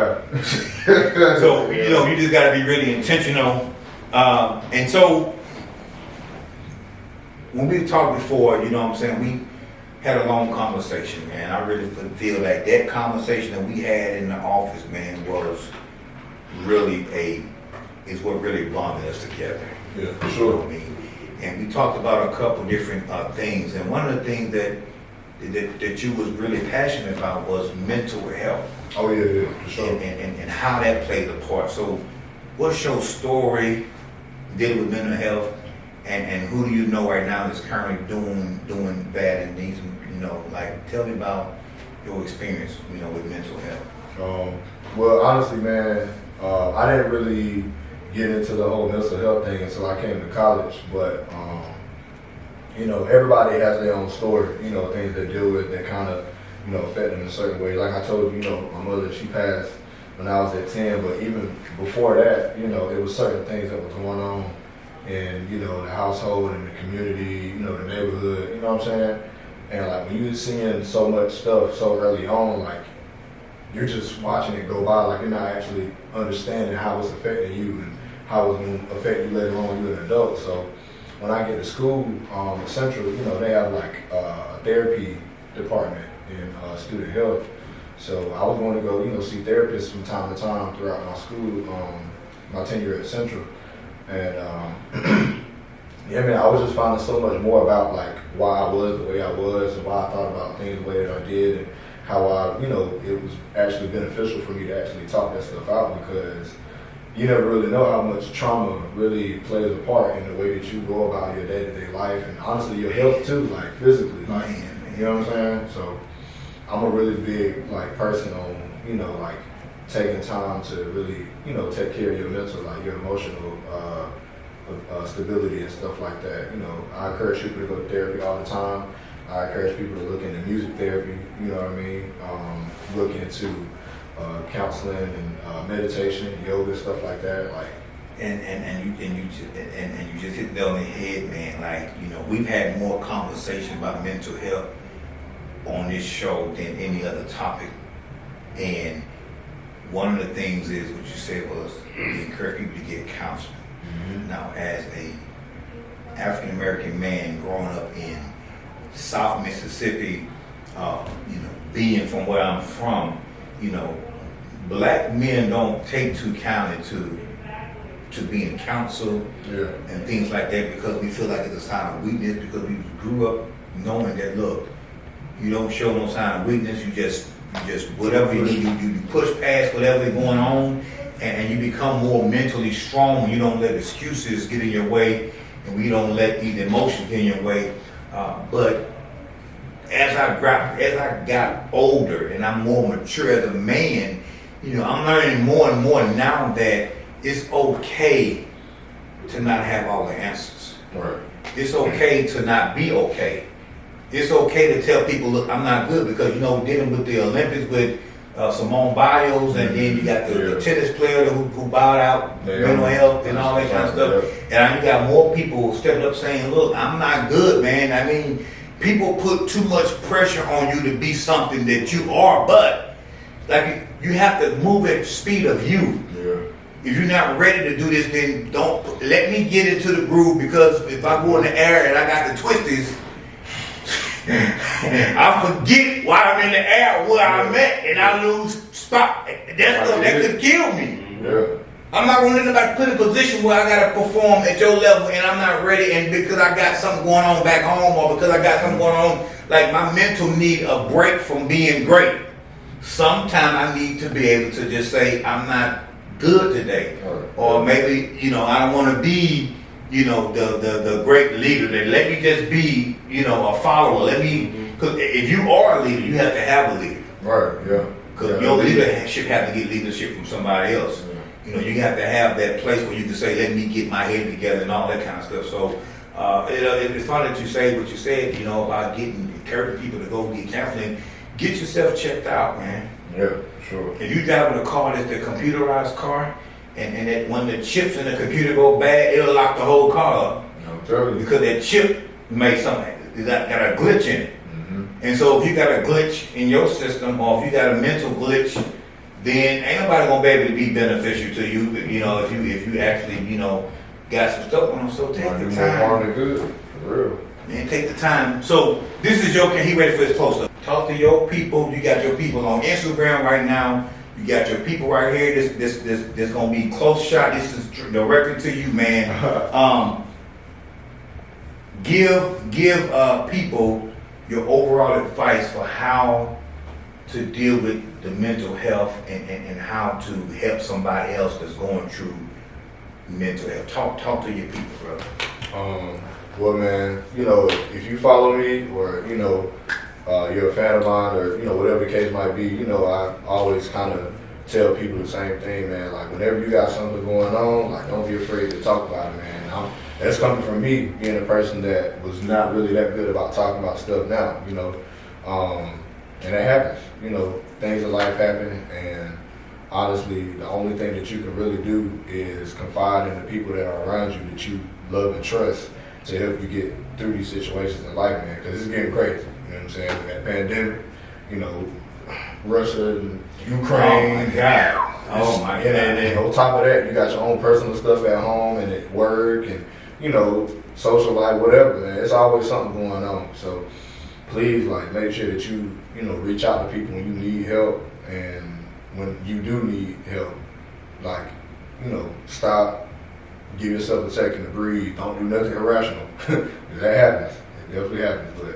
So, you know, you just got to be really intentional. And so, when we talked before, you know what I'm saying, we had a long conversation, man. I really feel like that conversation that we had in the office, man, was really is what really bonded us together. Yeah, for You know sure. what I mean? And we talked about a couple different things. And one of the things that you was really passionate about was mental health. Oh yeah, for sure. And how that plays a part. So what's your story dealing with mental health, and who do you know right now that's currently doing bad and needs, you know, like tell me about your experience, you know, with mental health. Well, honestly, man, I didn't really get into the whole mental health thing until I came to college, but you know, everybody has their own story, you know, things they deal with that kind of, you know, affect them in a certain way. Like I told you, you know, my mother, she passed when I was at 10, but even before that, you know, it was certain things that were going on in, you know, the household and the community, you know, the neighborhood, you know what I'm saying? And like when you're seeing so much stuff so early on, like you're just watching it go by, like you're not actually understanding how it's affecting you and how it's going to affect you later on when you're an adult. So when I get to school, Central, you know, they have like a therapy department in student health. So I was going to go, you know, see therapists from time to time throughout my school, my tenure at Central. And yeah, man, I was just finding so much more about like why I was the way I was and why I thought about things the way that I did, and how I, you know, it was actually beneficial for me to actually talk that stuff out, because you never really know how much trauma really plays a part in the way that you go about your day-to-day life, and honestly your health too, like physically, like, you know what I'm saying? So I'm a really big like person on, you know, like taking time to really, you know, take care of your mental, like your emotional stability and stuff like that. You know, I encourage people to go to therapy all the time. I encourage people to look into music therapy, you know what I mean? Look into counseling and meditation, yoga, stuff like that. Like, And you just hit it on the head, man. Like, you know, we've had more conversation about mental health on this show than any other topic. And one of the things is what you said was you encourage people to get counseling. Mm-hmm. Now, as a African American man growing up in South Mississippi, you know, being from where I'm from, you know, black men don't take too kindly to being counseled and things like that, because we feel like it's a sign of weakness, because we grew up knowing that, look, you don't show no sign of weakness, you just whatever you need, you push past whatever's going on, and you become more mentally strong when you don't let excuses get in your way, and we don't let these emotions get in your way. But as I got older and I'm more mature as a man, you know, I'm learning more and more now that it's okay to not have all the answers. right. It's okay to not be okay. It's okay to tell people, look, I'm not good, because, you know, dealing with the Olympics with Simone Biles, and then you got the tennis player who bowed out mental health and all that kind of stuff. And you got more people stepping up saying, look, I'm not good, man. I mean, people put too much pressure on you to be something that you are, but like you have to move at the speed of you. Yeah. If you're not ready to do this, then don't let me get into the groove, because if I go in the air and I got the twisties, I forget why I'm in the air, where I'm at, and I lose spot. That could kill me. Yeah. I'm not going to let nobody put in a position where I got to perform at your level and I'm not ready, and because I got something going on back home, or because I got something going on, like my mental need a break from being great. Sometimes I need to be able to just say, I'm not good today. Or maybe, you know, I don't want to be, you know, the great leader. Then let me just be, you know, a follower. Let me, because if you are a leader, you have to have a leader. Right, yeah. Because your leadership have to get leadership from somebody else. You know, you have to have that place where you can say, let me get my head together and all that kind of stuff. So it's funny that you say what you said, you know, about encouraging people to go get counseling. Get yourself checked out, man. Yeah, sure. If you driving a car that's the computerized car, and that when the chips in the computer go bad, it'll lock the whole car up. I'm telling you. Because that chip made something, got a glitch in it. Mm-hmm. And so if you got a glitch in your system, or if you got a mental glitch, then ain't nobody gonna be able to be beneficial to you. You know, if you actually, you know, got some stuff on them. So take the More harm time. than good, for real. Man, take the time. So this is your, he ready for his close-up. Talk to your people. You got your people on Instagram right now. You got your people right here. This gonna be close shot. This is directly to you, man. Give people your overall advice for how to deal with the mental health and how to help somebody else that's going through mental health. Talk to your people, brother. Well, man, you know, if you follow me or, you know, you're a fan of mine or, you know, whatever the case might be, you know, I always kind of tell people the same thing, man. Like, whenever you got something going on, like, don't be afraid to talk about it, man. That's coming from me being a person that was not really that good about talking about stuff now, you know. And that happens, you know, things in life happen, and honestly, the only thing that you can really do is confide in the people that are around you that you love and trust to help you get through these situations in life, man, because it's getting crazy, you know what I'm saying? With that pandemic, you know, Russia and Ukraine. Oh my God. Oh my God. And then on top of that, you got your own personal stuff at home and at work and, you know, social life, whatever, man. It's always something going on. So please, like, make sure that you know, reach out to people when you need help, and when you do need help, like, you know, stop, give yourself a second to breathe. Don't do nothing irrational. That happens. It definitely happens. But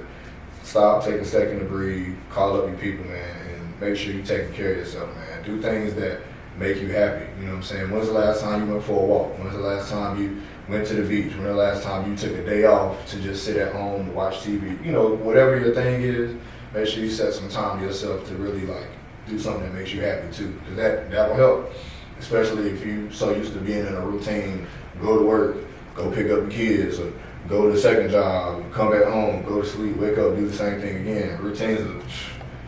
stop, take a second to breathe, call up your people, man, and make sure you're taking care of yourself, man. Do things that make you happy. You know what I'm saying? When's the last time you went for a walk? When's the last time you went to the beach? When's the last time you took a day off to just sit at home and watch TV? You know, whatever your thing is, make sure you set some time to yourself to really, like, do something that makes you happy too, because that will help. Especially if you so used to being in a routine, go to work, go pick up the kids, or go to the second job, come back home, go to sleep, wake up, do the same thing again. Routines will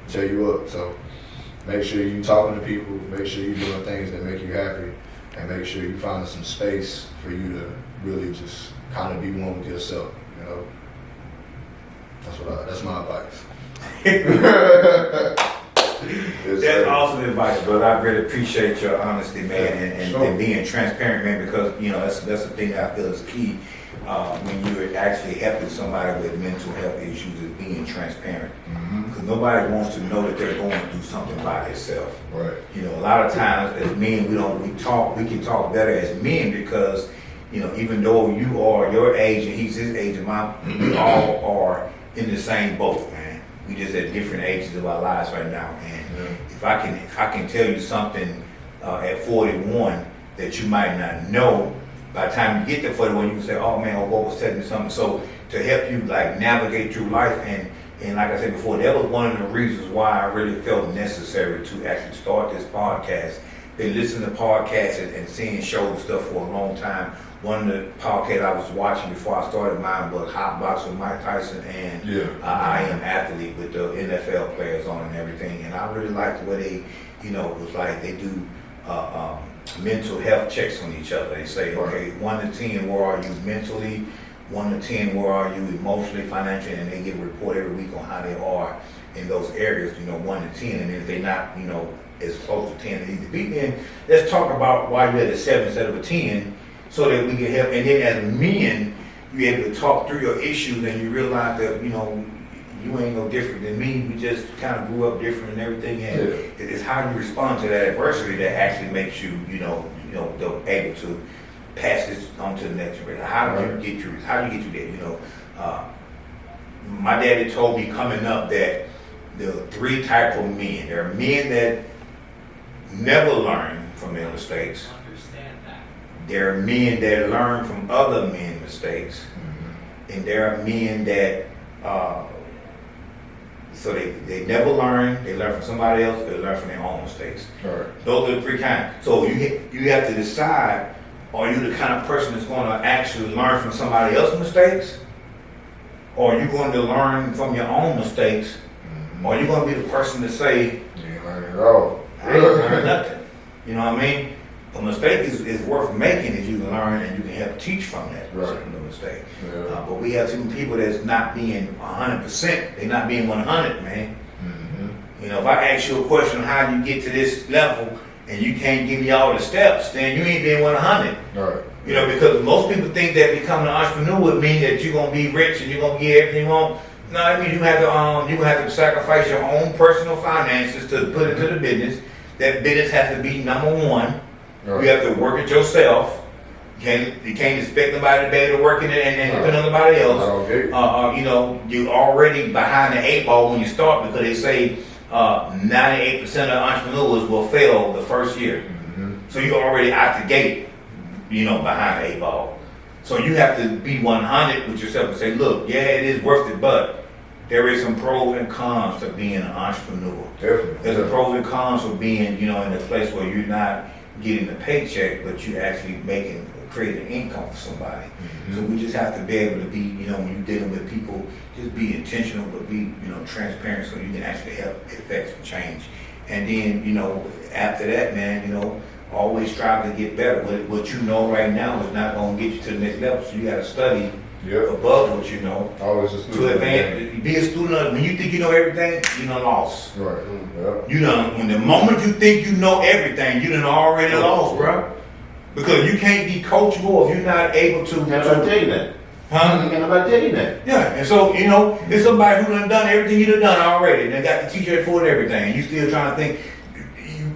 tear you up. So make sure you talking to people, make sure you're doing things that make you happy, and make sure you find some space for you to really just kind of be one with yourself, you know? That's my advice. That's awesome advice, brother. I really appreciate your honesty, man, and Sure. being transparent, man, because, you know, that's the thing that I feel is key when you're actually helping somebody with mental health issues, is being transparent. Because nobody wants to know that they're going through something by themselves. Right. You know, a lot of times as men, we can talk better as men because, you know, even though you are your age and he's his age and mine, we all are in the same boat, man. We just at different ages of our lives right now. And if I can tell you something at 41 that you might not know, by the time you get to 41, you can say, oh man, what was telling me something. So to help you like navigate through life, and like I said before, that was one of the reasons why I really felt necessary to actually start this podcast. Been listening to podcasts and seeing shows and stuff for a long time. One of the podcasts I was watching before I started mine was Hot Box with Mike Tyson and I Am Athlete with the NFL players on and everything. And I really liked the way they, you know, it was like they do mental health checks on each other. They say, okay, 1 to 10, where are you mentally? 1 to 10, where are you emotionally, financially? And they give a report every week on how they are in those areas, you know, 1 to 10. And if they're not, you know, as close to 10 as they need to be, then let's talk about why you're at a 7 instead of a 10 so that we can help. And then as men, you're able to talk through your issues and you realize that, you know, you ain't no different than me. We just kind of grew up different and everything. And it's how you respond to that adversity that actually makes you, you know, able to pass this on to the next generation. How do you get through? How do you get through that? You know, my daddy told me coming up that there are 3 types of men. There are men that never learn from their mistakes. There are men that learn from other men's mistakes, and there are men that So they never learn. They learn from somebody else. They learn from their own mistakes. Right. Those are the three kinds. So you have to decide: are you the kind of person that's going to actually learn from somebody else's mistakes, or are you going to learn from your own mistakes, or are you going to be the person to say, You ain't learning at all. I ain't learned nothing? You know what I mean? A mistake is worth making if you can learn and you can help teach from that particular mistake. Yeah. But we have too many people that's not being 100%. They're not being 100, man. You know, if I ask you a question, how do you get to this level, and you can't give me all the steps, then you ain't being 100. Right. You know, because most people think that becoming an entrepreneur would mean that you're gonna be rich and you're gonna get everything you want. No, I mean you have to sacrifice your own personal finances to put into the business. That business has to be number one. Right. You have to work it yourself. You can't expect nobody to be able to work in it and depend on nobody else. Okay. You know, you're already behind the 8 ball when you start, because they say 98% of entrepreneurs will fail the first year. So you're already out the gate, you know, behind the 8 ball. So you have to be 100 with yourself and say, look, yeah, it is worth it, but there is some pros and cons to being an entrepreneur. Definitely. There's a pros and cons for being, you know, in a place where you're not getting a paycheck, but you're actually creating income for somebody. So we just have to be able to be, you know, when you're dealing with people, just be intentional, but be, you know, transparent, so you can actually help effect some change. And then, you know, after that, man, you know, always strive to get better. What you know right now is not going to get you to the next level. So you got to study above what you know. Always a student. To advance, be a student. When you think you know everything, you done lost. Right. Yeah. You done. When the moment you think you know everything, you done already lost, bro. Because you can't be coachable if you're not able to. Can I tell you that? Huh? Can I tell you that? Yeah, and so, you know, it's somebody who done everything you done already. And they got the t-shirt for it and everything. And you still trying to think.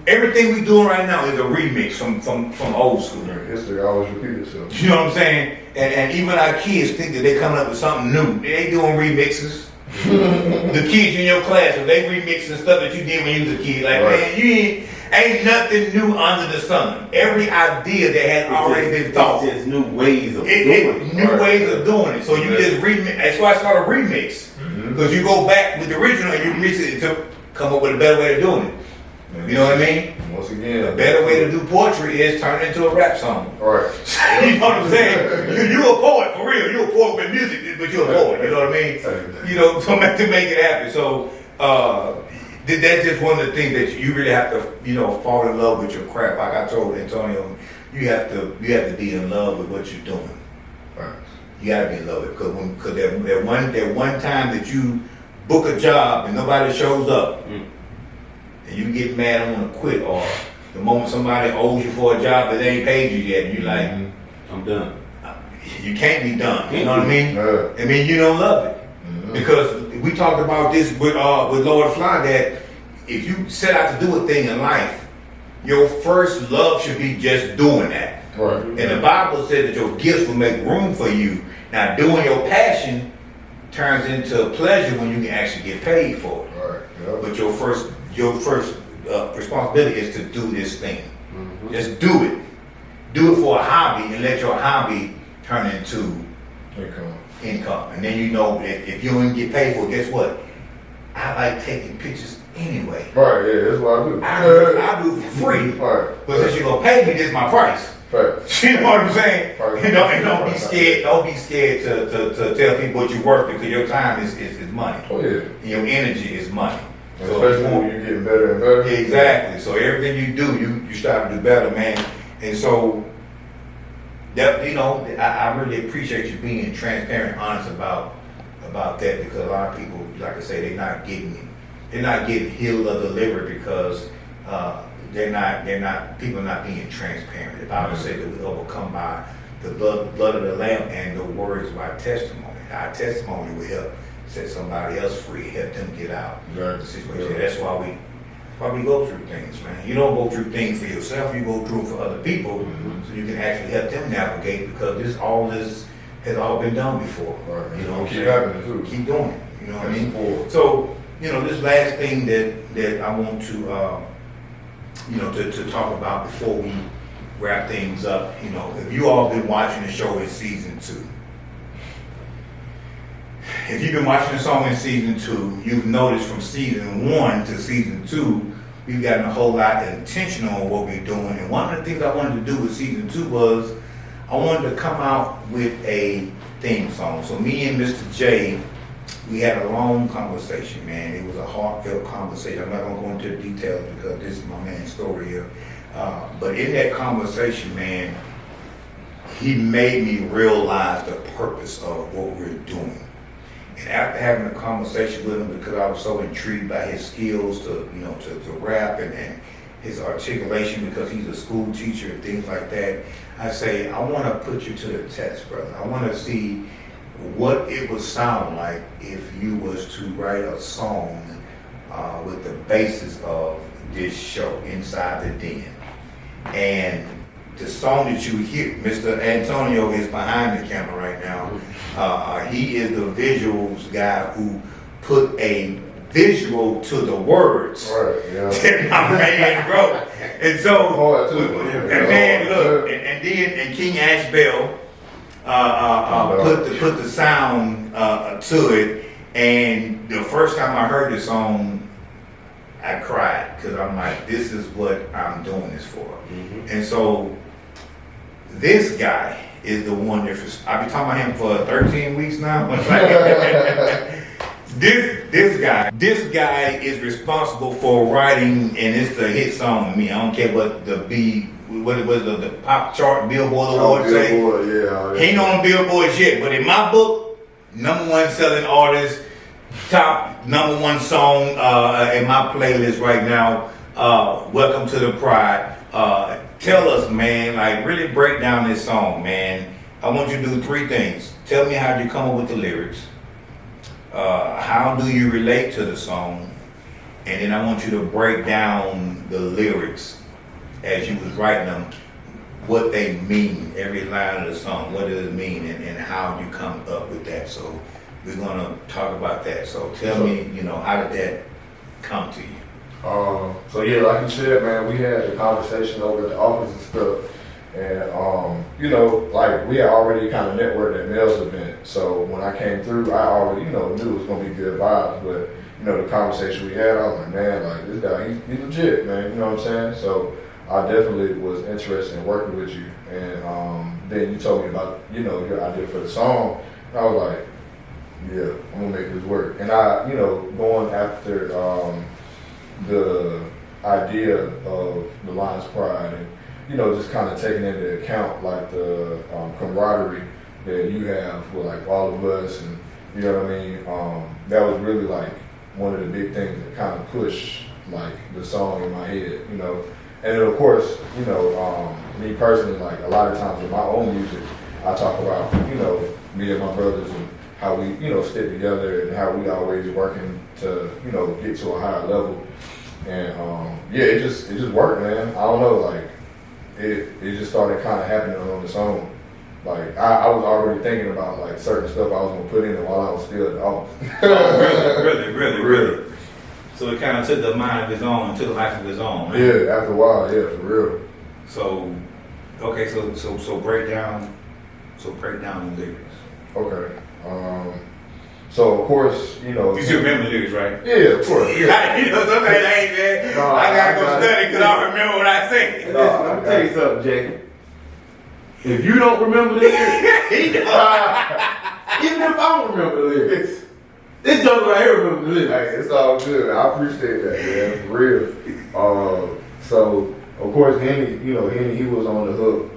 Everything we doing right now is a remix from old school. History always repeats itself. You know what I'm saying? And even our kids think that they coming up with something new. They ain't doing remixes. The kids in your class, if they remixing stuff that you did when you was a kid, like, man, you ain't nothing new under the sun. Every idea that had already been thought. There's new ways of doing it. New ways of doing it. So you just remix. That's why it's called a remix. Because you go back with the original and you mix it to come up with a better way of doing it. You know what I mean? Once again, A better way to do poetry is turn it into a rap song. Right. You know what I'm saying? You a poet, for real. You a poet with music, but you're a poet. You know what I mean? You know, to make it happen. So that's just one of the things that you really have to, you know, fall in love with your craft. Like I told Antonio, you have to be in love with what you're doing. Right. You gotta be in love with it, because that one time that you book a job and nobody shows up. And you get mad and want to quit, or the moment somebody owes you for a job that they ain't paid you yet, and you're like, I'm done. you can't be done. You know what I mean? Yeah. I mean, you don't love it. Because we talked about this with Lord Fly, that if you set out to do a thing in life, your first love should be just doing that. Right. And the Bible said that your gifts will make room for you. Now, doing your passion turns into pleasure when you can actually get paid for it. Right. Yeah. But your first responsibility is to do this thing. Just do it. Do it for a hobby, and let your hobby turn into income. And then you know if you don't get paid for it, guess what? I like taking pictures anyway. Right. Yeah. That's what I do. I do it for free. Right. But since you're gonna pay me, this is my price. Right. You know what I'm saying? Right. You know, and don't be scared. Don't be scared to tell people what you're worth, because your time is money. Oh yeah. And your energy is money. Especially when you're getting better and better. Exactly. So everything you do, you strive to do better, man. And so that, you know, I really appreciate you being transparent, honest about that, because a lot of people, like I say, they're not getting healed or delivered because people are not being transparent. The Bible says that we overcome by the blood of the Lamb and the words of our testimony. Our testimony will help set somebody else free, help them get out of the situation. That's why we go through things, man. You don't go through things for yourself, you go through for other people, so you can actually help them navigate, because this has all been done before. Right. You know what I'm Keep saying? happening too. Keep doing it. You know what I mean? Forward. So, you know, this last thing that I want to to talk about before we wrap things up, you know, if you all been watching the show in season 2, if you've been watching the song in season 2, you've noticed from season 1 to season 2, we've gotten a whole lot intentional on what we're doing. And one of the things I wanted to do with season 2 was I wanted to come out with a theme song. So me and Mr. J, we had a long conversation, man. It was a heartfelt conversation. I'm not gonna go into the details because this is my man's story here. But in that conversation, man, he made me realize the purpose of what we're doing. And after having a conversation with him, because I was so intrigued by his skills to rap and his articulation, because he's a school teacher and things like that, I say, I want to put you to the test, brother. I want to see what it would sound like if you was to write a song with the basis of this show, Inside the Den. And the song that you hear, Mr. Antonio is behind the camera right now. He is the visuals guy who put a visual to the words that my man wrote. And so, and man, look, and then King Ashbell put the sound to it. And the first time I heard the song, I cried because I'm like, this is what I'm doing this for. Mm-hmm. And so this guy is the one that I've been talking about him for 13 weeks now. This guy is responsible for writing, and it's the hit song to me. I don't care what what was the pop chart Billboard award say. Yeah. He ain't on the Billboard yet, but in my book, #1 selling artist, top #1 song in my playlist right now. Welcome to the Pride. Tell us, man, like really break down this song, man. I want you to do 3 things. Tell me how you come up with the lyrics. How do you relate to the song? And then I want you to break down the lyrics as you was writing them, what they mean, every line of the song, what does it mean, and how you come up with that. So we're gonna talk about that. So tell me, how did that come to you? So yeah, like you said, man, we had a conversation over at the office and stuff, and like we had already kind of networked at Mel's event. So when I came through, I already knew it was gonna be good vibes. But the conversation we had, I was like, man, like this guy, he's legit, man. You know what I'm saying? So I definitely was interested in working with you. And then you told me about your idea for the song, and I was like, yeah, I'm gonna make this work. And I, going after the idea of the Lions Pride, and just kind of taking into account like the camaraderie that you have with like all of us, and you know what I mean. That was really like one of the big things that kind of pushed like the song in my head, And then of course, me personally, like a lot of times with my own music, I talk about me and my brothers and how we stick together and how we always working to get to a higher level. And it just worked, man. I don't know, like it just started kind of happening on its own. Like I was already thinking about like certain stuff I was gonna put in it while I was still at the office. Really. So it kind of took the mind of its own, took a life of its own. Right? Yeah, after a while, yeah, for real. So, okay, so break down the lyrics. Okay. So of course, you still remember the lyrics, right? Yeah, of course. Yeah. Sometimes I ain't, man. No, I gotta go study because I remember what I said. No, let me tell you something, Jacob. If you don't remember the lyrics, even if I don't remember the lyrics, this joke right here remember the lyrics. Hey, it's all good. I appreciate that, man, for real. So of course, Henny, he was on the hook,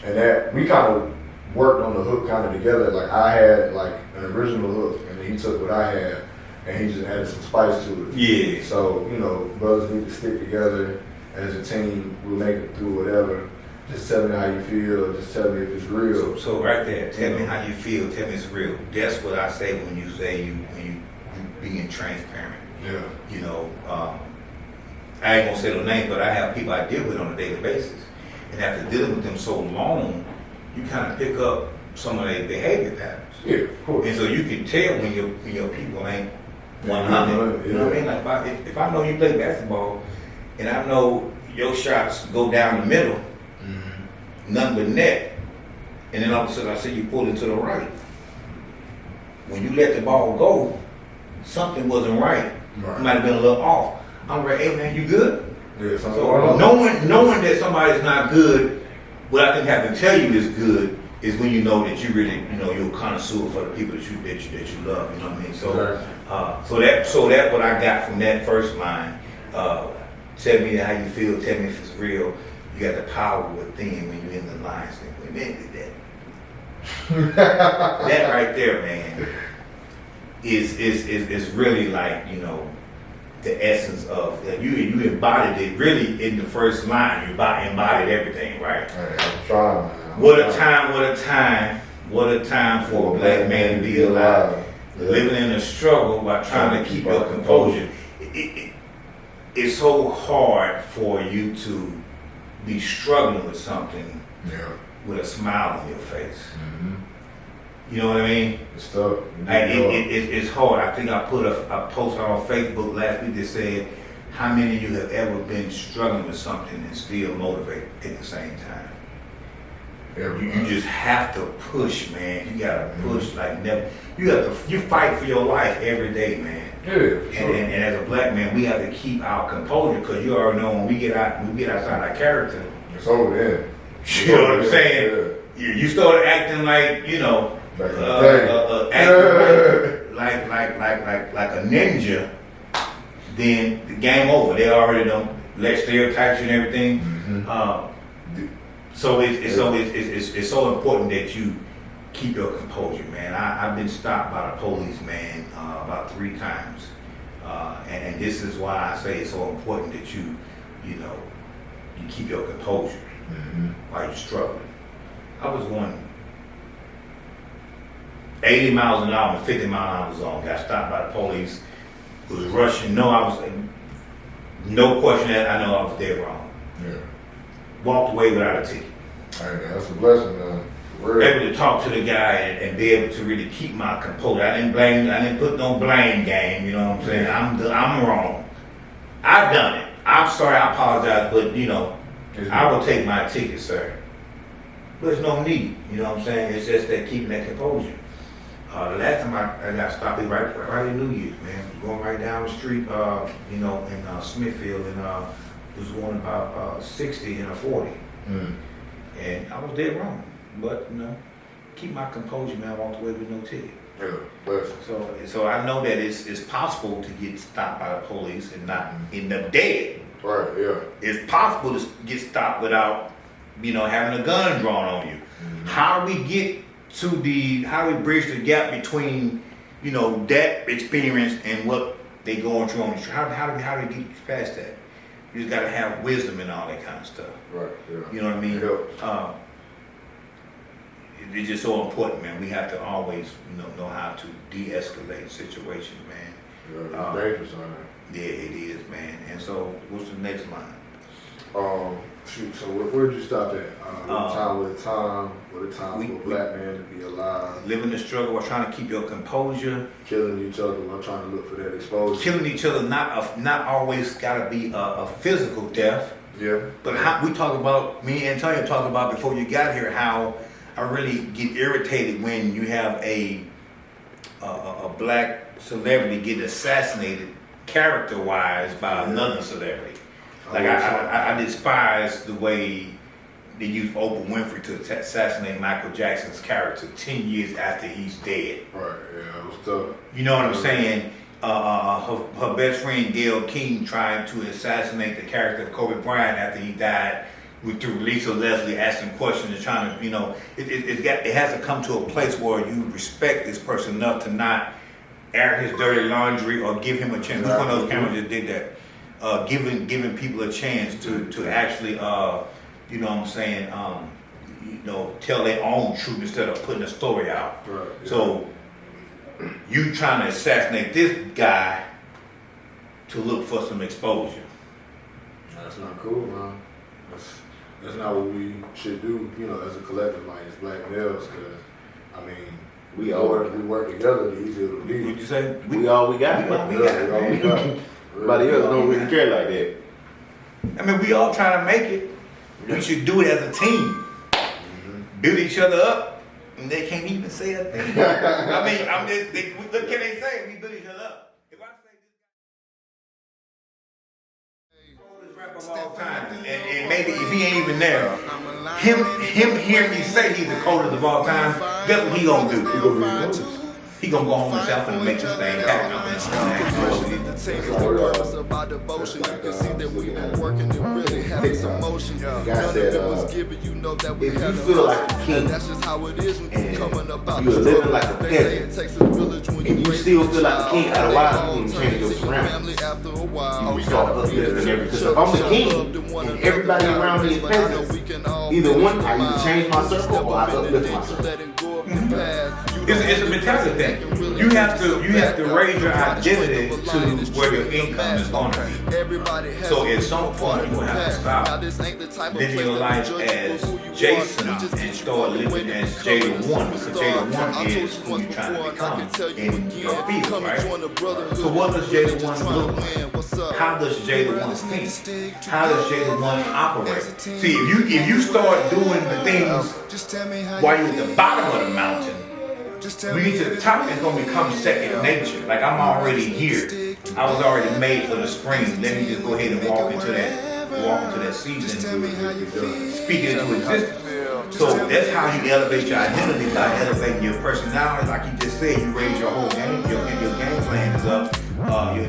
and that we kind of worked on the hook kind of together. Like I had like an original hook, and then he took what I had, and he just added some spice to it. Yeah. So brothers need to stick together as a team. We'll make it through whatever. Just tell me how you feel. Just tell me if it's real. So right there, tell me how you feel. Tell me it's real. That's what I say when you say you being transparent. Yeah. I ain't gonna say no name, but I have people I deal with on a daily basis, and after dealing with them so long, you kind of pick up some of their behavior patterns. Yeah, of course. And so you can tell when your people ain't 100. You know what I mean? Like if I know you play basketball, and I know your shots go down the middle, nothing but net, and then all of a sudden I see you pull it to the right. when you let the ball go, something wasn't right. Right. It might have been a little off. I'm like, hey man, you good? Yeah, something So going on. knowing that somebody's not good, what I think I can tell you is good is when you know that you really, you're a connoisseur for the people that you love. You know what I mean? So, Right. so that what I got from that first line. Tell me how you feel. Tell me if it's real. You got the power within when you're in the lines. Like, man, that right there, man, is really like the essence of you embodied it really in the first line. You embodied everything, right? Hey, I'm trying, man. What a time for a black man to be alive. Yeah. Living in a struggle while trying to keep your composure. It's so hard for you to be struggling with something Yeah. with a smile on your face. Mm-hmm. You know what I mean? It's tough. It's hard. I think I put a post on Facebook last week that said, how many of you have ever been struggling with something and still motivated at the same time? You just have to push, man. You gotta push like never. You fight for your life every day, man. Yeah, for sure. And as a black man, we have to keep our composure because you already know when we get outside our character. It's over there. You know what I'm saying? You start acting like Back in the day. acting like a ninja. Then the game over. They already don't let stereotypes and everything. Mm-hmm. So it's so important that you keep your composure, man. I've been stopped by the police, man, about 3 times, and this is why I say it's so important that you keep your composure while you're struggling. I was going 80 miles an hour and 50 mile an hour zone. Got stopped by the police. Was rushing. No question that I know I was dead wrong. Yeah. Walked away without a ticket. Hey, man, that's a blessing, man. For real. Able to talk to the guy and be able to really keep my composure. I didn't put no blame game, you know what I'm saying? I'm wrong. I've done it. I'm sorry, I apologize, but I will take my ticket, sir. There's no need, you know what I'm saying? It's just that keeping that composure. The last time I got stopped right in New Year's, man. Going right down the street, in Smithfield, and was going about 60 and a 40. And I was dead wrong. But, keep my composure, man. I walked away with no ticket. Yeah, blessing. So I know that it's possible to get stopped by the police and not end up dead. Right, yeah. It's possible to get stopped without, having a gun drawn on you. How do we bridge the gap between, that experience and what they going through on the street? How do we get past that? You just gotta have wisdom and all that kind of stuff. Right, yeah. You know what I mean? Yeah. It's just so important, man. We have to always, know how to de-escalate situations, man. Yeah, it's dangerous on Yeah, it is, man. And so, what's the next line? that. Shoot, so where did you stop at? What a time for a black man to be alive. Living the struggle while trying to keep your composure. Killing each other while trying to look for that exposure. Killing each other, not always gotta be a physical death. Yeah. But how we talk about, me and Antonio talked about before you got here, how I really get irritated when you have a black celebrity get assassinated character-wise by another celebrity. Like I despise the way they use Oprah Winfrey to assassinate Michael Jackson's character 10 years after he's dead. Right, yeah, it was tough. You know what I'm saying? Her best friend Gayle King tried to assassinate the character of Kobe Bryant after he died through Lisa Leslie asking questions and trying to, it has to come to a place where you respect this person enough to not air his dirty laundry or give him a chance. Which one of those cameras just did that? Giving people a chance to actually, you know what I'm saying, tell their own truth instead of putting a story out. Right, yeah. So you trying to assassinate this guy to look for some exposure. That's not cool, man. That's not what we should do, as a collective, like as black males, because, we work together, the easier it'll be. What'd you say? We all we got. We got. Yeah, we got. Everybody else don't really care like that. We all trying to make it. We should do it as a team. Build each other up, and they can't even say a thing. I mean, I'm just, what can they say? We build each other up. If I say this rap of all time, and maybe if he ain't even there, him hearing me say he's the coldest of all time, guess what he gonna do? He gonna be noticed. He gonna go home himself and make this thing happen. About devotion, you can see that we've been working and really having some motion. God None of said, it was given, you know that we if you had feel like a king, and that's just how it is when you and coming about you're the living struggle. like a They say peasant, it takes a village when and you raise still a feel like a child. king, They otherwise all you can turn change your into surroundings. family after a while. You start uplifting everything. Because if I'm the king, and everybody around me is peasants, either one, I either change my circle or I uplift my circle. It's a mentality thing. You have to raise your identity to where your income is going to be. So at some point you're gonna have to stop living your life as Jason and start living as Jada One, because Jada One is who you're trying to become in your field, right? So what does Jada One look like? How does Jada One think? How does Jada One operate? See, if you start doing the things while you're at the bottom of the mountain, when you get to the top, it's gonna become second nature. Like I'm already here. I was already made for the spring. Let me just go ahead and walk into that season, speak it into existence. So that's how you elevate your identity, by elevating your personality. Like you just said, you raise your whole game. Your game plan is up.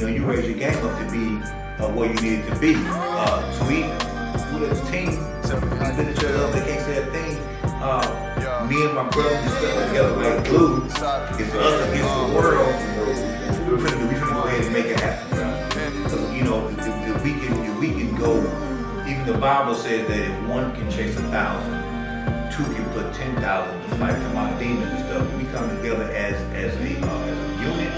You raise your game up to be where you need it to be. So we as a team, build each other up. They can't say a thing. Me and my brother just stuck together like glue. It's us against the world. We finna go ahead and make it happen. So, if we can go. Even the Bible says that if one can chase 1,000, two can put 10,000 to fight come out demons and stuff. We come together as a unit.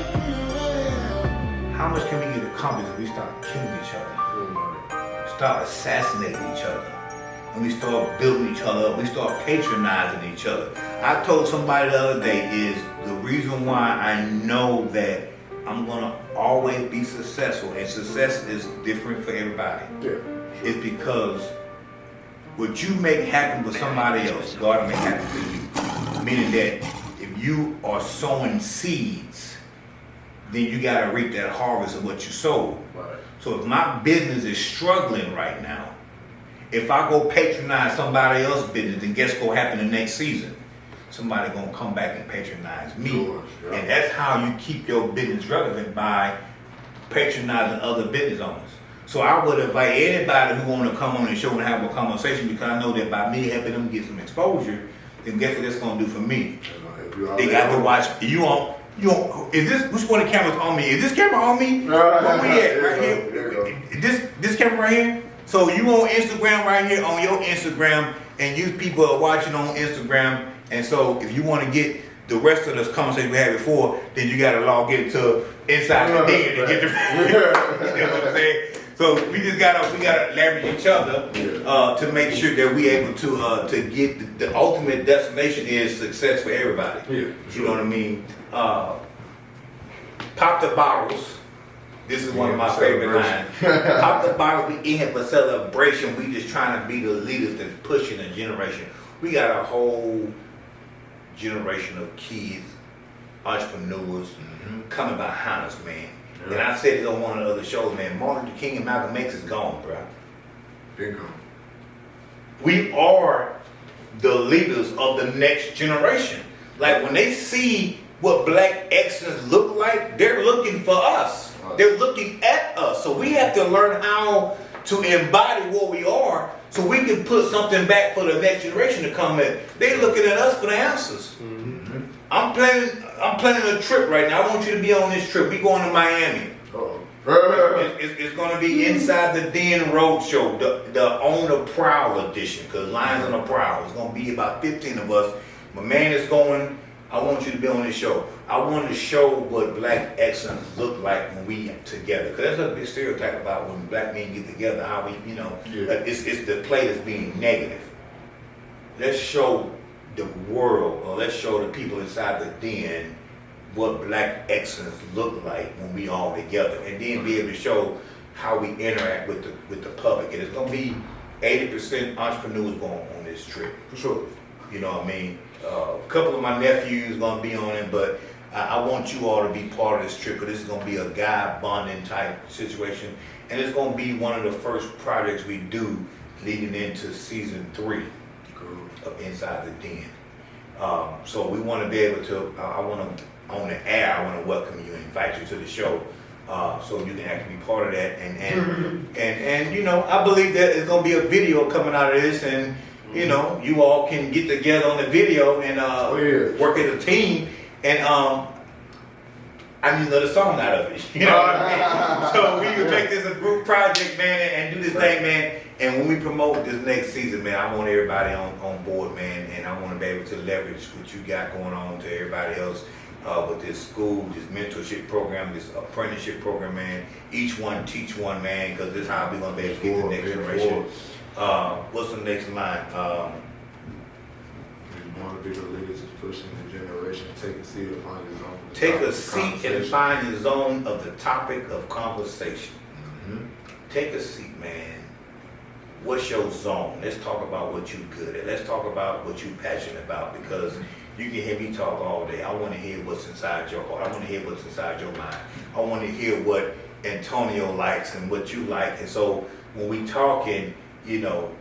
How much can we get accomplished if we start killing each other? Start assassinating each other? And we start building each other up, we start patronizing each other. I told somebody the other day is the reason why I know that I'm gonna always be successful, and success is different for everybody. Yeah. It's because what you make happen for somebody else, God will make happen for you. Meaning that if you are sowing seeds, then you gotta reap that harvest of what you sowed. Right. So if my business is struggling right now, if I go patronize somebody else's business, then guess what happen the next season? Somebody gonna come back and patronize me. Sure. And that's how you keep your business relevant, by patronizing other business owners. So I would invite anybody who wanna come on the show and have a conversation, because I know that by me helping them get some exposure, then guess what that's gonna do for me? They got to watch is this, which one of the cameras on me? Is this camera on me? Where we at? Right here? This camera right here? So you on Instagram right here, on your Instagram, and you people are watching on Instagram. And so if you want to get the rest of this conversation we had before, then you got to log into Inside the Den to get the, you know what I'm saying? So we gotta leverage each other to make sure that we able to get the ultimate destination is success for everybody. Yeah, You know what I mean? Pop the bottles. This is one of my favorite lines. Pop the bottle, we in here for celebration. We just trying to be the leaders that's pushing a generation. We got a whole generation of kids, entrepreneurs coming behind us, man. And I said it on one of the other shows, man. Martin Luther King and Malcolm X is gone, bro. Been gone. We are the leaders of the next generation. Like when they see what black excellence look like, they're looking for us. They're looking at us. So we have to learn how to embody what we are, so we can put something back for the next generation to come in. They're looking at us for the answers. I'm planning a trip right now. I want you to be on this trip. We going to Miami. It's going to be Inside the Den Roadshow, the On the Prowl edition, because Lions on the Prowl. It's going to be about 15 of us. My man is going. I want you to be on this show. I want to show what black excellence look like when we together. Because there's a big stereotype about when black men get together, how we, it's the play that's being negative. Let's show the world, or let's show the people inside the den what black excellence look like when we all together, and then be able to show how we interact with the public. And it's gonna be 80% entrepreneurs going on this trip. For sure. You know what I mean? A couple of my nephews gonna be on it, but I want you all to be part of this trip, because this is gonna be a guy bonding type situation, and it's gonna be one of the first projects we do leading into season 3 of Inside the Den. So we want to be able to, I want to, on the air, I want to welcome you, invite you to the show, so you can actually be part of that. And you know, I believe that there's going to be a video coming out of this, and you know, you all can get together on the video and work as a team. And I need another song out of it. You know what I mean? So we can make this a group project, man, and do this thing, man. And when we promote this next season, man, I want everybody on board, man, and I want to be able to leverage what you got going on to everybody else with this school, this mentorship program, this apprenticeship program, man. Each one teach one, man, because this is how we're going to be able to get the next generation. What's the next line? You want to be the leaders pushing the generation. Take a seat and find your zone. Take a seat and find your zone of the topic of conversation. Take a seat, man. What's your zone? Let's talk about what you're good at. Let's talk about what you're passionate about, because you can hear me talk all day. I want to hear what's inside your heart. I want to hear what's inside your mind. I want to hear what Antonio likes and what you like. And so when we talking, you know,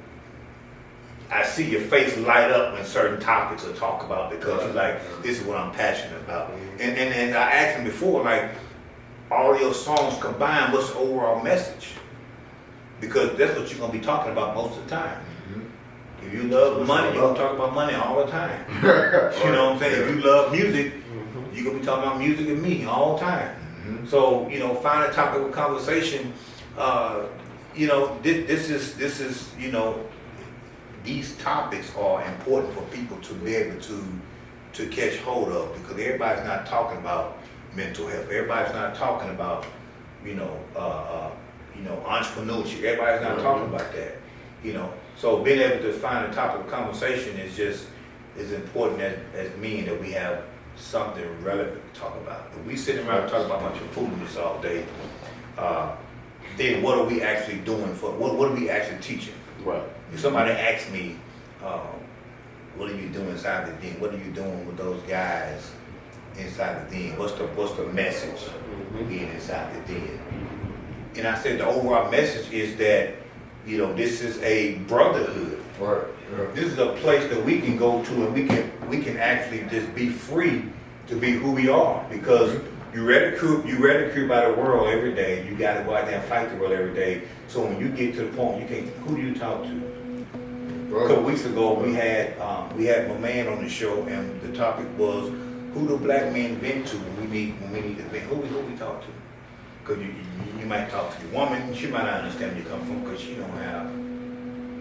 I see your face light up when certain topics are talked about, because you're like, this is what I'm passionate about. And I asked him before, like, all your songs combined, what's the overall message? Because that's what you're going to be talking about most of the time. If you love money, you're going to talk about money all the time. You know what I'm saying? If you love music, you're going to be talking about music and me all the time. So, you know, find a topic of conversation. You know, this is, you know, these topics are important for people to be able to catch hold of, because everybody's not talking about mental health. Everybody's not talking about, you know, entrepreneurship. Everybody's not talking about that, you know. So being able to find a topic of conversation is just as important as meaning that we have something relevant to talk about. If we sit around and talk about a bunch of foolishness all day, then what are we actually doing for? What are we actually teaching? Right. If somebody asks me, what are you doing inside the den? What are you doing with those guys inside the den? What's the message being inside the den? And I said the overall message is that, you know, this is a brotherhood. Right. Yeah. This is a place that we can go to, and we can actually just be free to be who we are, because you're ridiculed by the world every day. You got to go out there and fight the world every day. So when you get to the point, who do you talk to? A couple weeks ago, we had my man on the show, and the topic was, who do black men vent to when we need to vent? Who we talk to? Because you might talk to your woman, she might not understand where you come from, because she don't have,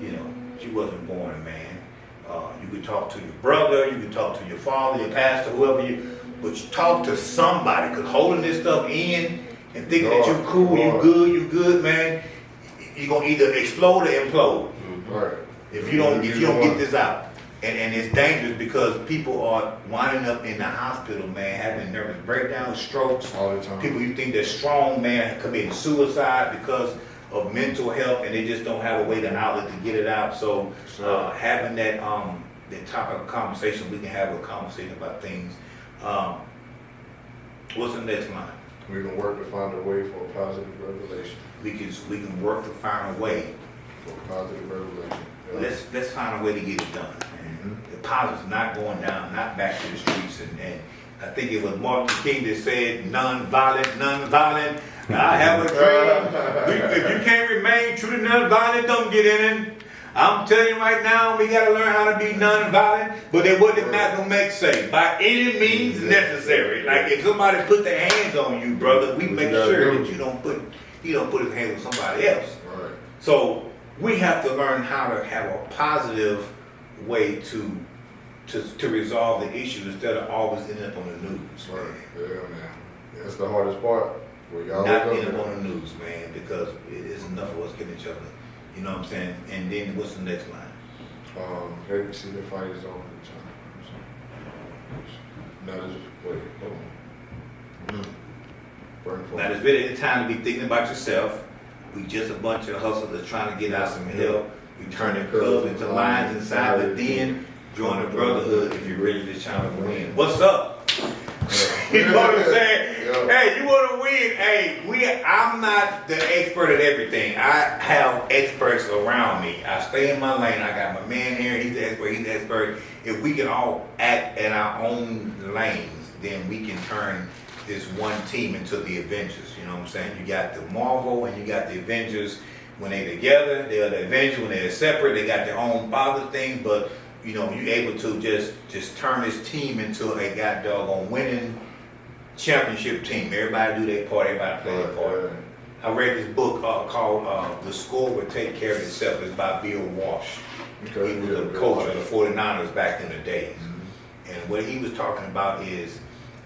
you know, she wasn't born a man. You could talk to your brother, you could talk to your father, your pastor, whoever but you talk to somebody, because holding this stuff in and thinking that you're cool, you good, man, you're gonna either explode or implode. Right. If you don't get this out. And it's dangerous, because people are winding up in the hospital, man, having nervous breakdowns, strokes. All the time. People you think they're strong, man, committing suicide because of mental health, and they just don't have a way, an outlet to get it out. So having that topic of conversation, we can have a conversation about things. What's the next line? We can work to find a way for a positive revelation. We can work to find a way. For a positive revelation. Yeah. Let's find a way to get it done. The positive's not going down, not back to the streets. And I think it was Martin Luther King that said, non-violent. I have a dream. If you can't remain true to non-violent, don't get in it. I'm telling you right now, we got to learn how to be non-violent, but then what did Malcolm X say? By any means necessary. Like, if somebody put their hands on you, brother, we make sure that you don't put his hands on somebody else. Right. So we have to learn how to have a positive way to resolve the issue, instead of always ending up on the news. Right. Yeah, man. That's the hardest part. Not ending up on the news, man, because it's enough of us killing each other. You know what I'm saying? And then what's the next line? Have you seen the fight is on the time? Now, there's really any time to be thinking about yourself. We just a bunch of hustlers that's trying to get out some help. We turning cubs into lions inside the den. Join the brotherhood if you're really just trying to win. What's up? You know what I'm saying? Yeah. Hey, you want to win? Hey, I'm not the expert at everything. I have experts around me. I stay in my lane. I got my man here. He's the expert. He's the expert. If we can all act in our own lanes, then we can turn this one team into the Avengers. You know what I'm saying? You got the Marvel and you got the Avengers. When they together, they're the Avengers. When they're separate, they got their own father thing. But you know, you're able to just turn this team into a goddamn winning championship team. Everybody do their part. Everybody play their part. I read this book called "The Score Will Take Care of Itself." It's by Bill Walsh. Okay, He was the coach of the 49ers back in the days. And what he was talking about is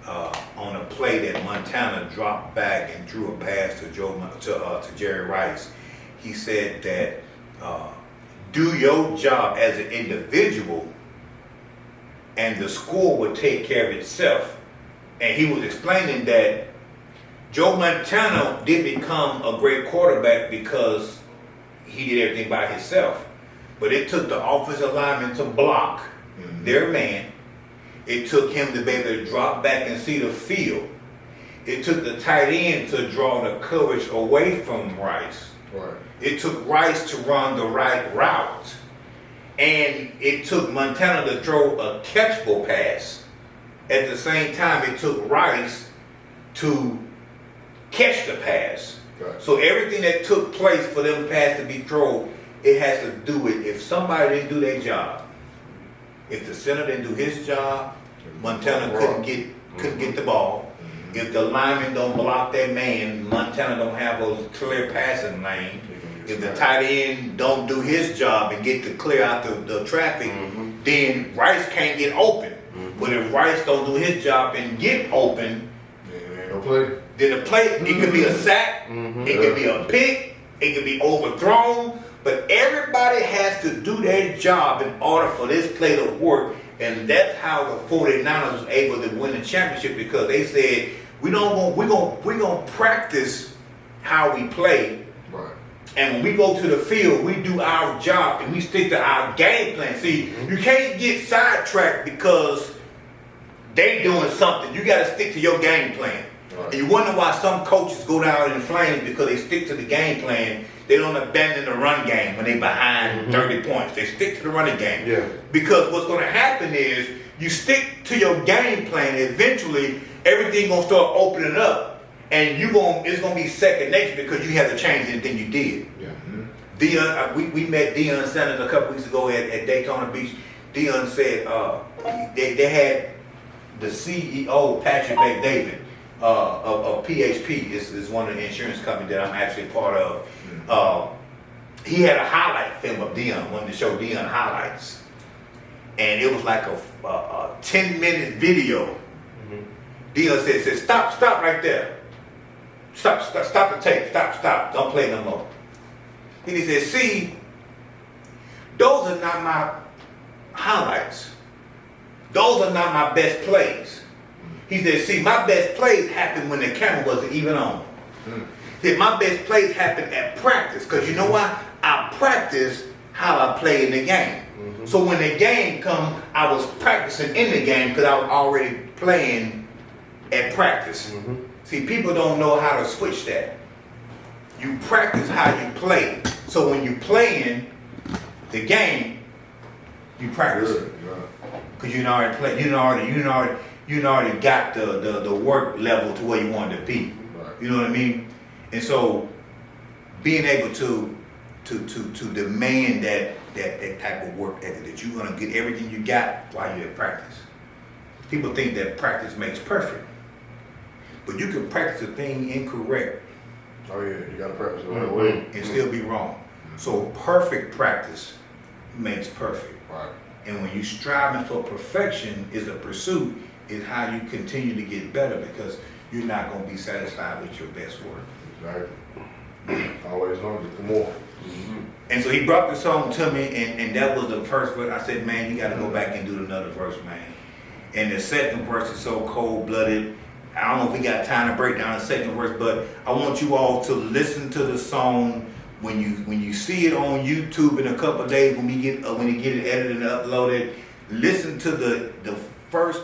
on a play that Montana dropped back and drew a pass to Jerry Rice. He said that do your job as an individual and the score will take care of itself. And he was explaining that Joe Montana didn't become a great quarterback because he did everything by himself. But it took the offensive lineman to block their man. It took him to be able to drop back and see the field. It took the tight end to draw the coverage away from Rice. Right. It took Rice to run the right route. And it took Montana to throw a catchable pass. At the same time, it took Rice to catch the pass. Right. So everything that took place for them pass to be thrown, it has to do with if somebody didn't do their job. If the center didn't do his job, Montana couldn't get the ball. If the lineman don't block that man, Montana don't have those clear passing lane. If the tight end don't do his job and get to clear out the traffic, then Rice can't get open. But if Rice don't do his job and get open, then the play, it could be a sack, it could be a pick, it could be overthrown, but everybody has to do their job in order for this play to work. And that's how the 49ers was able to win the championship, because they said, we're gonna practice how we play. Right. And when we go to the field, we do our job and we stick to our game plan. See, you can't get sidetracked because they doing something. You got to stick to your game plan. Right. And you wonder why some coaches go down in flames, because they stick to the game plan. They don't abandon the run game when they behind 30 points. They stick to the running game. Yeah. Because what's going to happen is you stick to your game plan. Eventually, everything going to start opening up, and it's going to be second nature because you have to change anything you did. Yeah. We met Deion Sanders a couple weeks ago at Daytona Beach. Deion said they had the CEO, Patrick Bet-David, of PHP, is one of the insurance companies that I'm actually part of. He had a highlight film of Deion, wanted to show Deion highlights. And it was like a 10-minute video. Deion said, stop right there. Stop the tape, stop, don't play no more. And he said, see, those are not my highlights. Those are not my best plays. He said, see, my best plays happened when the camera wasn't even on. He said, my best plays happen at practice, because you know why? I practice how I play in the game. So when the game come, I was practicing in the game because I was already playing at practice. See, people don't know how to switch that. You practice how you play. So when you playing the game, you practice it. Because you already play. You already got the work level to where you wanted to be. Right. You know what I mean? And so being able to demand that type of work ethic, that you're gonna get everything you got while you're at practice. People think that practice makes perfect, but you can practice a thing incorrect. Oh yeah, you gotta practice the right way and still be wrong. So perfect practice makes perfect. Right. And when you striving for perfection is a pursuit, is how you continue to get better, because you're not gonna be satisfied with your best work. Exactly. Always hungry for more. And so he brought the song to me, and that was the first verse. I said, man, you got to go back and do another verse, man. And the second verse is so cold-blooded. I don't know if we got time to break down the second verse, but I want you all to listen to the song when you see it on YouTube in a couple of days, when you get it edited and uploaded. listen to the first